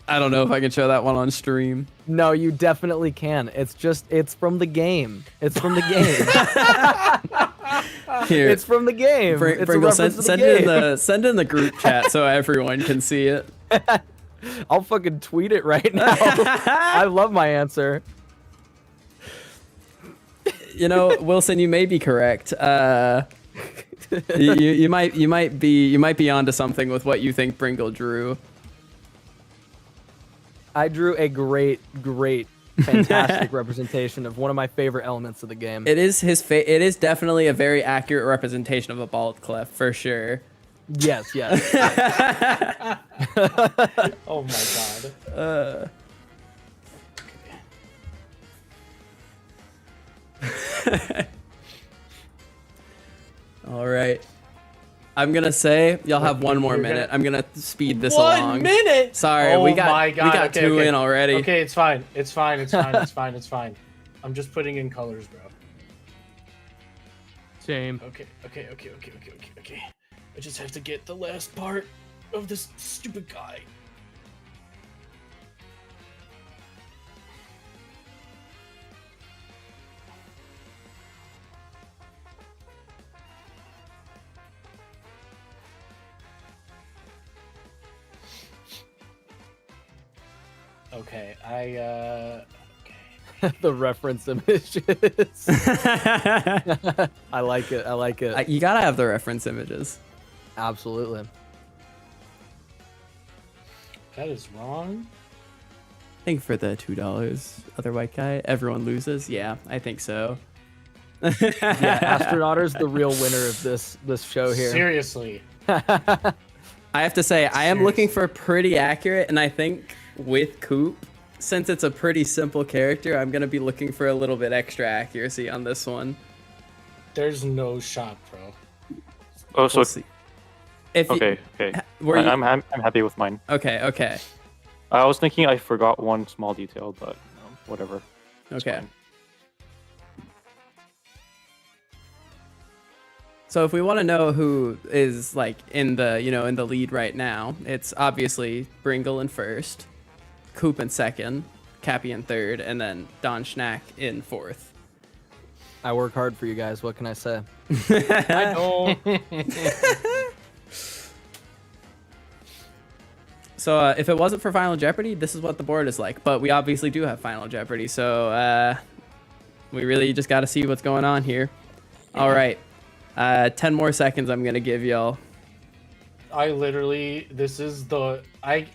I don't know if I can show that one on stream. No, you definitely can. It's from the game. It's from the game. Here, It's from the game. It's a Bringle, reference to the send in the group chat so everyone can see it. I'll fucking tweet it right now. I love my answer. You know, Wilson, you may be correct. You might be onto something with what you think Bringle drew. I drew a great, fantastic representation of one of my favorite elements of the game. It is it is definitely a very accurate representation of a bald clef for sure. Yes. Oh my god. All right. I'm gonna say y'all have one more You're minute. gonna- I'm gonna speed this 1 along. minute. Sorry, Oh we got my God. Okay, two okay. in already. Okay, it's fine. It's fine. It's fine. It's fine. It's fine. I'm just putting in colors, bro. Same. Okay. I just have to get the last part of this stupid guy. Okay, The reference images. I like it. You gotta have the reference images. Absolutely. that is wrong. I think for the $2 other white guy, everyone loses. Yeah, I think so. Yeah, Astronauter's the real winner of this show here. Seriously. I have to say, I am looking for pretty accurate, and I think with Koop, since it's a pretty simple character, I'm gonna be looking for a little bit extra accuracy on this one. There's no shot, bro. Oh, so We'll see. If you- okay. were you- I'm happy with mine. Okay. I was thinking I forgot one small detail, but whatever. It's Okay. fine. So if we want to know who is like in the lead right now, it's obviously Bringle in first, Koop in second, Kappy in third, and then Don Schnack in fourth. I work hard for you guys. What can I say? I know. So if it wasn't for Final Jeopardy, this is what the board is like. But we obviously do have Final Jeopardy, so we really just got to see what's going on here. All right, 10 more seconds I'm gonna give y'all. I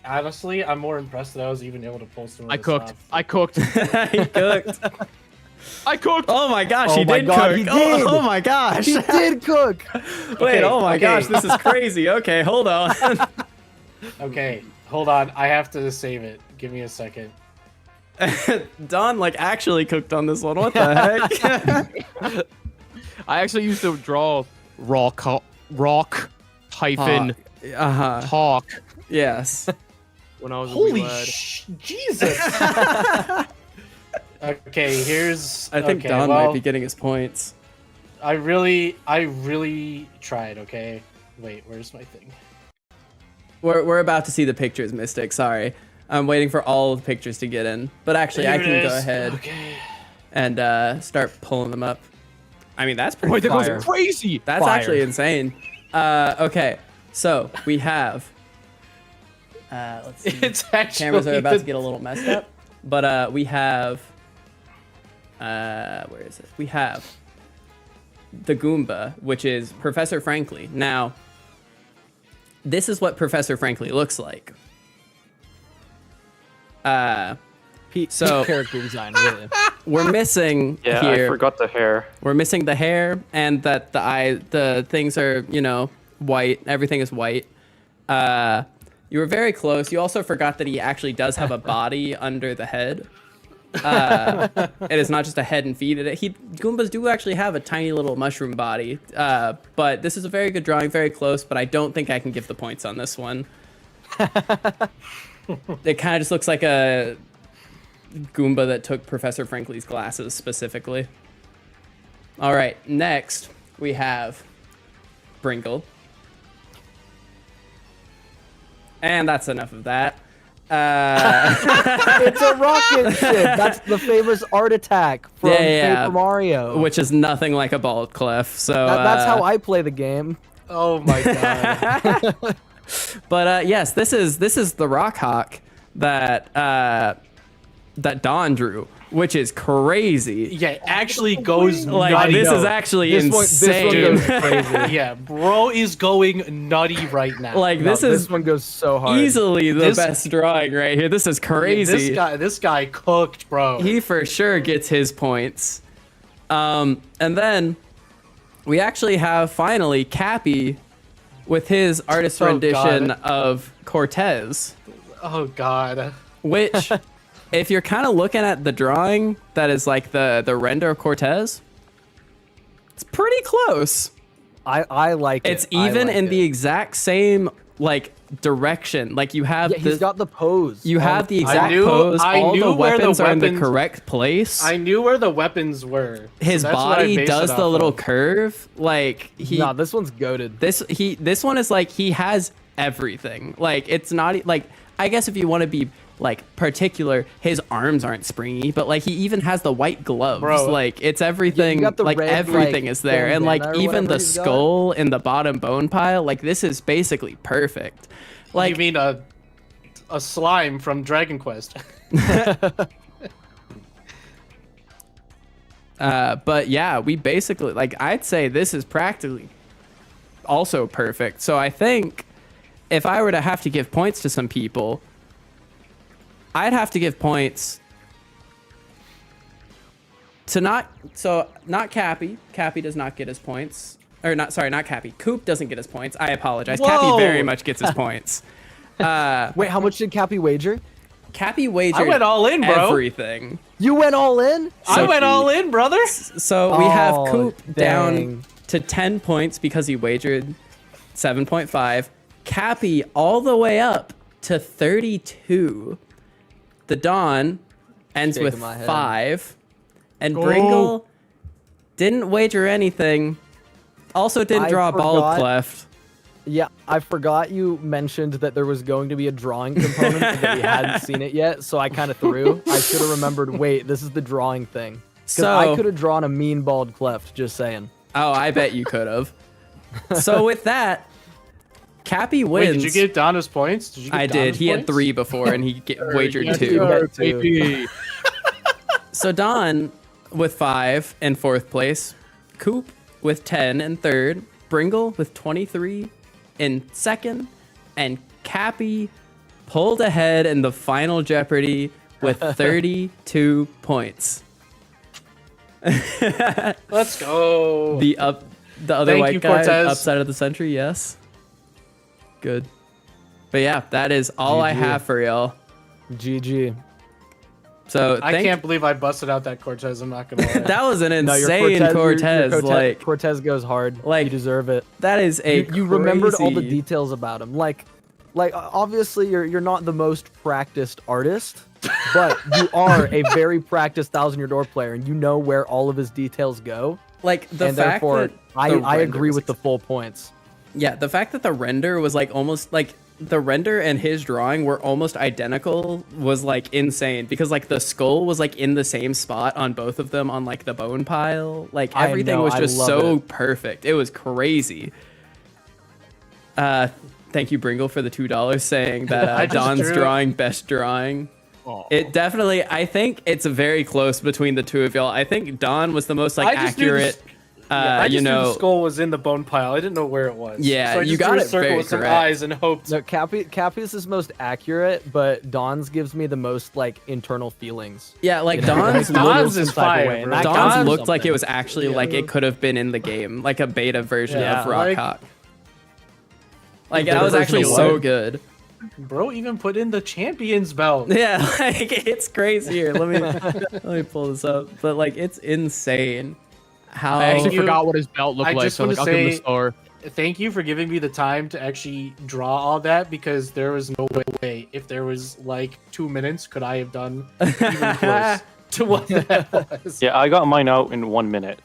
honestly, I'm more impressed that I was even able to pull some of I this cooked. off. I cooked. He cooked. I cooked. Oh my gosh, Oh he my did God, cook. he did. Oh my gosh. He did cook. Wait, oh my okay. gosh, this is crazy. Okay, hold on. Okay, hold on. I have to save it. Give me a second. Don like actually cooked on this one. What the heck? I actually used to draw rock hyphen talk Yes. when I was a Holy wee lad. Jesus! Okay, here's. I think okay, Don well, might be getting his points. I really tried. Okay, wait, where's my thing? We're about to see the pictures, Mystic. Sorry. I'm waiting for all the pictures to get in. But actually, I Here it can go is. ahead Okay. and start pulling them up. I mean, that's pretty Wait, that Fire. goes crazy. That's Fire. actually insane. Okay, so we have. Let's see. It's actually Cameras are about to get a little messed up, but we have. Where is it? We have the Goomba, which is Professor Frankly. Now, this is what Professor Frankly looks like. So- character design, really. We're missing Yeah, here. I forgot the hair. We're missing the hair and that the things are, white. Everything is white. You were very close. You also forgot that he actually does have a body under the head. It is not just a head and feet. Goombas do actually have a tiny little mushroom body. But this is a very good drawing, very close, but I don't think I can give the points on this one. It kind of just looks like a Goomba that took Professor Frankly's glasses specifically. All right, next we have Bringle. And that's enough of that. It's a rocket ship. That's the famous art attack from Paper Mario. Which is nothing like a bald clef. So That's how I play the game. Oh my god. But yes, this is the Rock Hawk that Don drew, which is crazy. Yeah, it actually goes Like nutty. this is actually This one insane. goes crazy. Yeah, bro is going nutty right now. Like No, this is this one goes so hard. easily the This- best drawing right here. This is crazy. This guy cooked, bro. He for sure gets his points. And then we actually have finally Kappy with his artist Oh, rendition God. of Cortez, Oh god. which if you're kind of looking at the drawing that is like the render of Cortez, it's pretty close. I like it. It's even I like in it. the exact same like direction. Like you have Yeah, he's got the pose. you have the I exact knew- pose. I All knew the where the weapons are in the weapons- correct place. I knew where the weapons were. His so that's what I body based does it the off little of. curve. Like he Nah, this one's goated. this one is like he has everything. Like it's not like I guess if you want to be like particular, his arms aren't springy, but like he even has the white gloves. Bro. Like it's everything. got the Like red, everything like, is there, and like bandana or even whatever the he's got. skull in the bottom bone pile. Like this is basically perfect. Like You mean a slime from Dragon Quest? but yeah, we basically like I'd say this is practically also perfect. So I think if I were to have to give points to some people, I'd have to give points to not Kappy. Kappy does not get his points. Or not Kappy. Koop doesn't get his points. I apologize. Whoa! Kappy very much gets his points. Wait, how much did Kappy wager? Kappy wagered I went all in, bro. everything. You went all in? I went all in, brother. So we have Oh, Koop dang. down to 10 points because he wagered 7.5. Kappy all the way up to 32. The Dawn ends Shaking with my head. 5. And Bringle didn't wager anything. Also didn't I draw a bald forgot- cleft. Yeah, I forgot you mentioned that there was going to be a drawing component and that we hadn't seen it yet, so I kind of threw. I should have remembered, wait, this is the drawing thing. Because So- I could have drawn a mean bald cleft, just saying. Oh, I bet you could have. So with that, Kappy wins. Wait, did you get Donna's points? Did you get I did. Donna's He had points? 3 before and he wagered yeah, 2. you had two. RTP. So Don with 5 in 4th place, Koop with 10 in 3rd, Bringle with 23 in 2nd, and Kappy pulled ahead in the final Jeopardy with 32 points. Let's go. The other Thank white you, guy, Cortez. upside of the century, yes. Good. But yeah, that is all I GG. have for y'all. GG. So I can't believe I busted out that Cortez. I'm not gonna lie. that was an No, your insane your Cortez. Like Cortez goes hard. like, you deserve it. that is a You remembered all the crazy- details about him. Like obviously you're not the most practiced artist, but you are a very practiced Thousand Year Door player, and you know where all of his details go. Like the and fact therefore, that I the render agree was with the full points. Yeah, the fact that the render was like almost like the render and his drawing were almost identical was like insane because like the skull was like in the same spot on both of them on like the bone pile. Like I everything know, was I just love so it. perfect. It was crazy. Thank you, Bringle, for the $2 saying that I just Don's drew- drawing best drawing. It definitely, I think it's very close between the two of y'all. I think Don was the most like I just knew accurate. I just knew the know, skull was in the bone pile. I didn't know where it was. Yeah, so I you just got drew a it circle very with some correct. eyes and hoped. No, Kappy's is most accurate, but Don's gives me the most like internal feelings. yeah, like You know, Don's like, Don's some is type of fire, way, and bro. that Don's counts for looked like it something. was actually like it could have been in the game, like a beta version Yeah, of Rock like- Hawk. Like Beta that was actually version of so what? good. Bro even put in the champion's belt. Yeah, like it's crazy. Here, let me pull this up. But like it's insane how I actually you- forgot what his belt looked I like, just so want like, to I'll give him a say star. thank you for giving me the time to actually draw all that because there was no way. If there was like 2 minutes, could I have done even close to what that was? Yeah, I got mine out in 1 minute,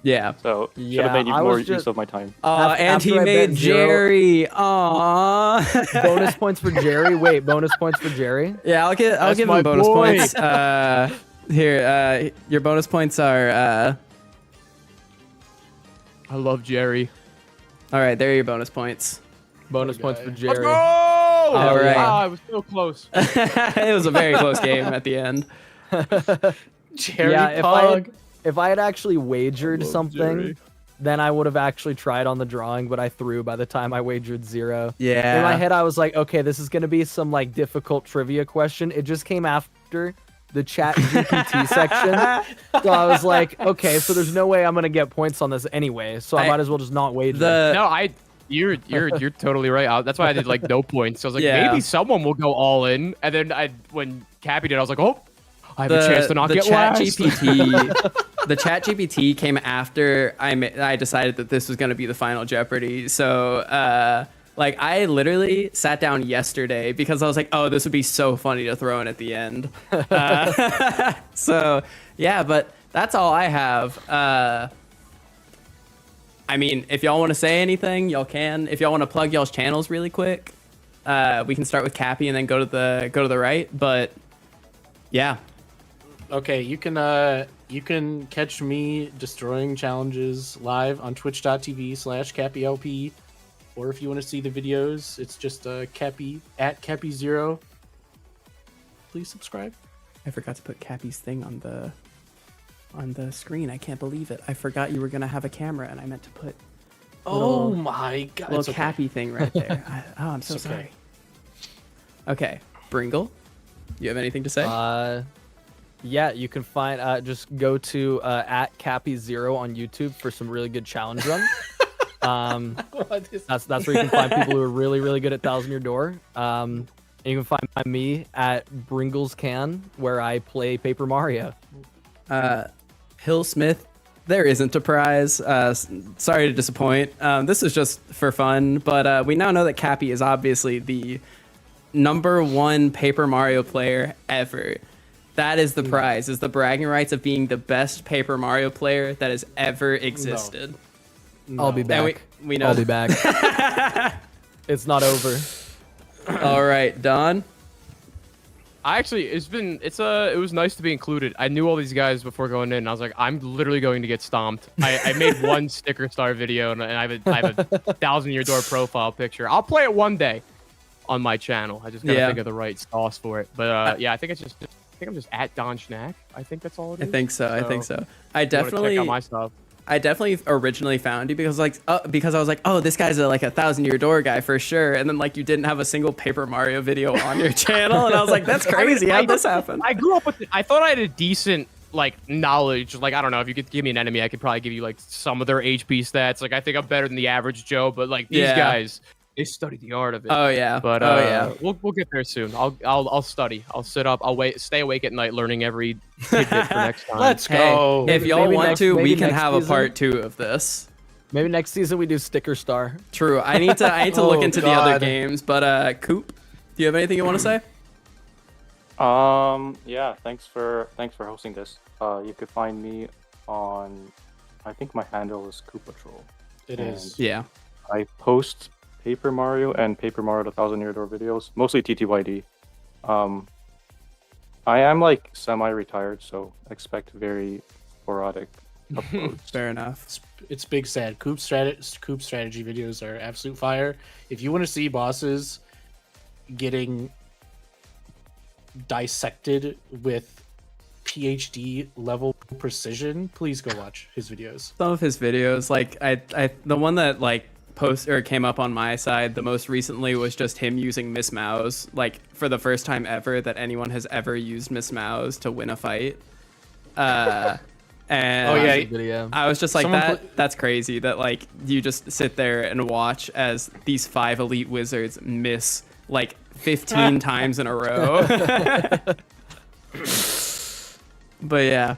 yeah. so should Yeah, have made I more was use just- of my time. And After he I made bet zero- Jerry. Aww. Bonus points for Jerry. Wait, bonus points for Jerry. Yeah, I'll That's give my him bonus boy. points. Here, your bonus points are. I love Jerry. All right, there are your bonus points. Bonus Poor points guy. for Let's Jerry. go! All right. Ah, I was so close. It was a very close game at the end. Cherry Yeah, if Pog. I had actually wagered love something, Jerry. then I would have actually tried on the drawing, but I threw by the time I wagered 0. Yeah. In my head, I was like, okay, this is gonna be some like difficult trivia question. It just came after the chat GPT section, so I was like, okay, so there's no way I'm gonna get points on this anyway, so I might as well just not wager. No, you're totally right. That's why I did like no points. I was like, Yeah. maybe someone will go all in, and then when Kappy did, I was like, oh, I have a chance to not get last. The chat GPT came after I decided that this was going to be the final Jeopardy. So like I literally sat down yesterday because I was like, oh, this would be so funny to throw in at the end. So yeah, but that's all I have. I mean, if y'all want to say anything, y'all can. If y'all want to plug y'all's channels really quick, we can start with Kappy and then go to the right. But yeah. Okay, you can catch me destroying challenges live on twitch.tv/CappyLP, or if you want to see the videos, it's just Kappy at Kappy0. Please subscribe. I forgot to put Kappy's thing on the screen. I can't believe it. I forgot you were gonna have a camera, and I meant to put Oh my god! little it's okay. Kappy thing right there. I'm so It's okay. sorry. Okay, Bringle, you have anything to say? Yeah, you can find just go to at Kappy0 on YouTube for some really good challenge runs. What is- That's where you can find people who are really, really good at Thousand Year Door. And you can find me at Bringle's Can, where I play Paper Mario. Hill Smith, there isn't a prize. Sorry to disappoint. This is just for fun, but we now know that Kappy is obviously the #1 Paper Mario player ever. That is the prize, is the bragging rights of being the best Paper Mario player that has ever existed. I'll be And back. we know I'll be back. It's not over. All right, Don. It was nice to be included. I knew all these guys before going in. I was like, I'm literally going to get stomped. I made one sticker star video, and I have a 1,000 Year Door profile picture. I'll play it one day on my channel. I just gotta Yeah. think of the right sauce for it. But yeah, I think I'm just at Don Schnack. I think that's all it I is. think so. I think so. I If you wanna definitely. check out my stuff. I definitely originally found you because because I was like, oh, this guy's like a 1,000 Year Door guy for sure, and then like you didn't have a single Paper Mario video on your channel, and I was like, that's crazy. How'd this happen? I grew up with I thought I had a decent like knowledge. Like I don't know, if you could give me an enemy, I could probably give you like some of their HP stats. Like I think I'm better than the average Joe, but like these Yeah. guys, they study the art of it. Oh yeah. But oh yeah. we'll get there soon. I'll study. I'll sit up. I'll stay awake at night, learning every tidbit for next time. Let's Hey, go. if y'all maybe want next- to, we maybe can next have a season? part 2 of this. Maybe next season we do Sticker Star. True. I need to look Oh, into the other God. games. But Koop, do you have anything you want to say? Yeah, thanks for hosting this. You could find me on, I think my handle is Koop Patrol. It is. Yeah. I post Paper Mario and Paper Mario the 1,000 Year Door videos, mostly TTYD. I am like semi-retired, so expect very sporadic uploads. Fair enough. It's big sad. Coop strategy videos are absolute fire. If you want to see bosses getting dissected with PhD level precision, please go watch his videos. Some of his videos, like the one that like came up on my side the most recently was just him using Miss Mouse, like for the first time ever that anyone has ever used Miss Mouse to win a fight. And Oh, yeah. Video. I was just like, Someone that's crazy that like you just sit there and watch as these 5 elite wizards miss like 15 times in a row. But yeah,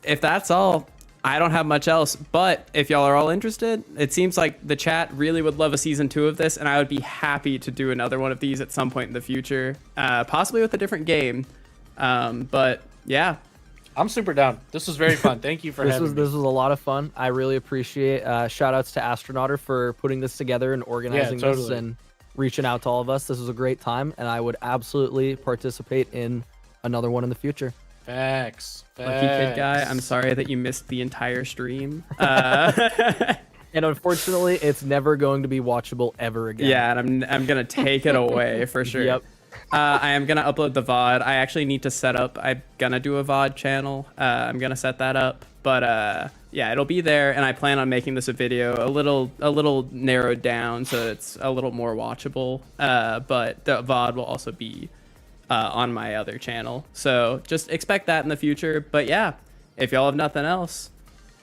if that's all, I don't have much else. But if y'all are all interested, it seems like the chat really would love a season 2 of this, and I would be happy to do another one of these at some point in the future, possibly with a different game. But yeah. I'm super down. This was very fun. Thank you for having me. This was a lot of fun. I really appreciate shout outs to Astronauter for putting this together and organizing this totally. and reaching out to all of us. This was a great time, and I would absolutely participate in another one in the future. Facts. Lucky kid guy, I'm sorry that you missed the entire stream. And unfortunately, it's never going to be watchable ever again. Yeah, and I'm gonna take it away for sure. Yep. I am gonna upload the VOD. I actually need to set up. I'm gonna do a VOD channel. I'm gonna set that up. But yeah, it'll be there, and I plan on making this a video a little narrowed down so it's a little more watchable. But the VOD will also be on my other channel. So just expect that in the future. But yeah, if y'all have nothing else,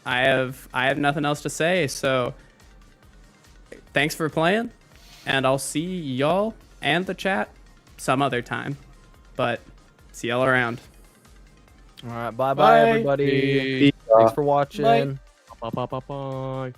I have nothing else to say. So thanks for playing, and I'll see y'all and the chat some other time. But see y'all around. All right. Bye Bye. everybody. Peace. Thanks for watching. Bye. Bye.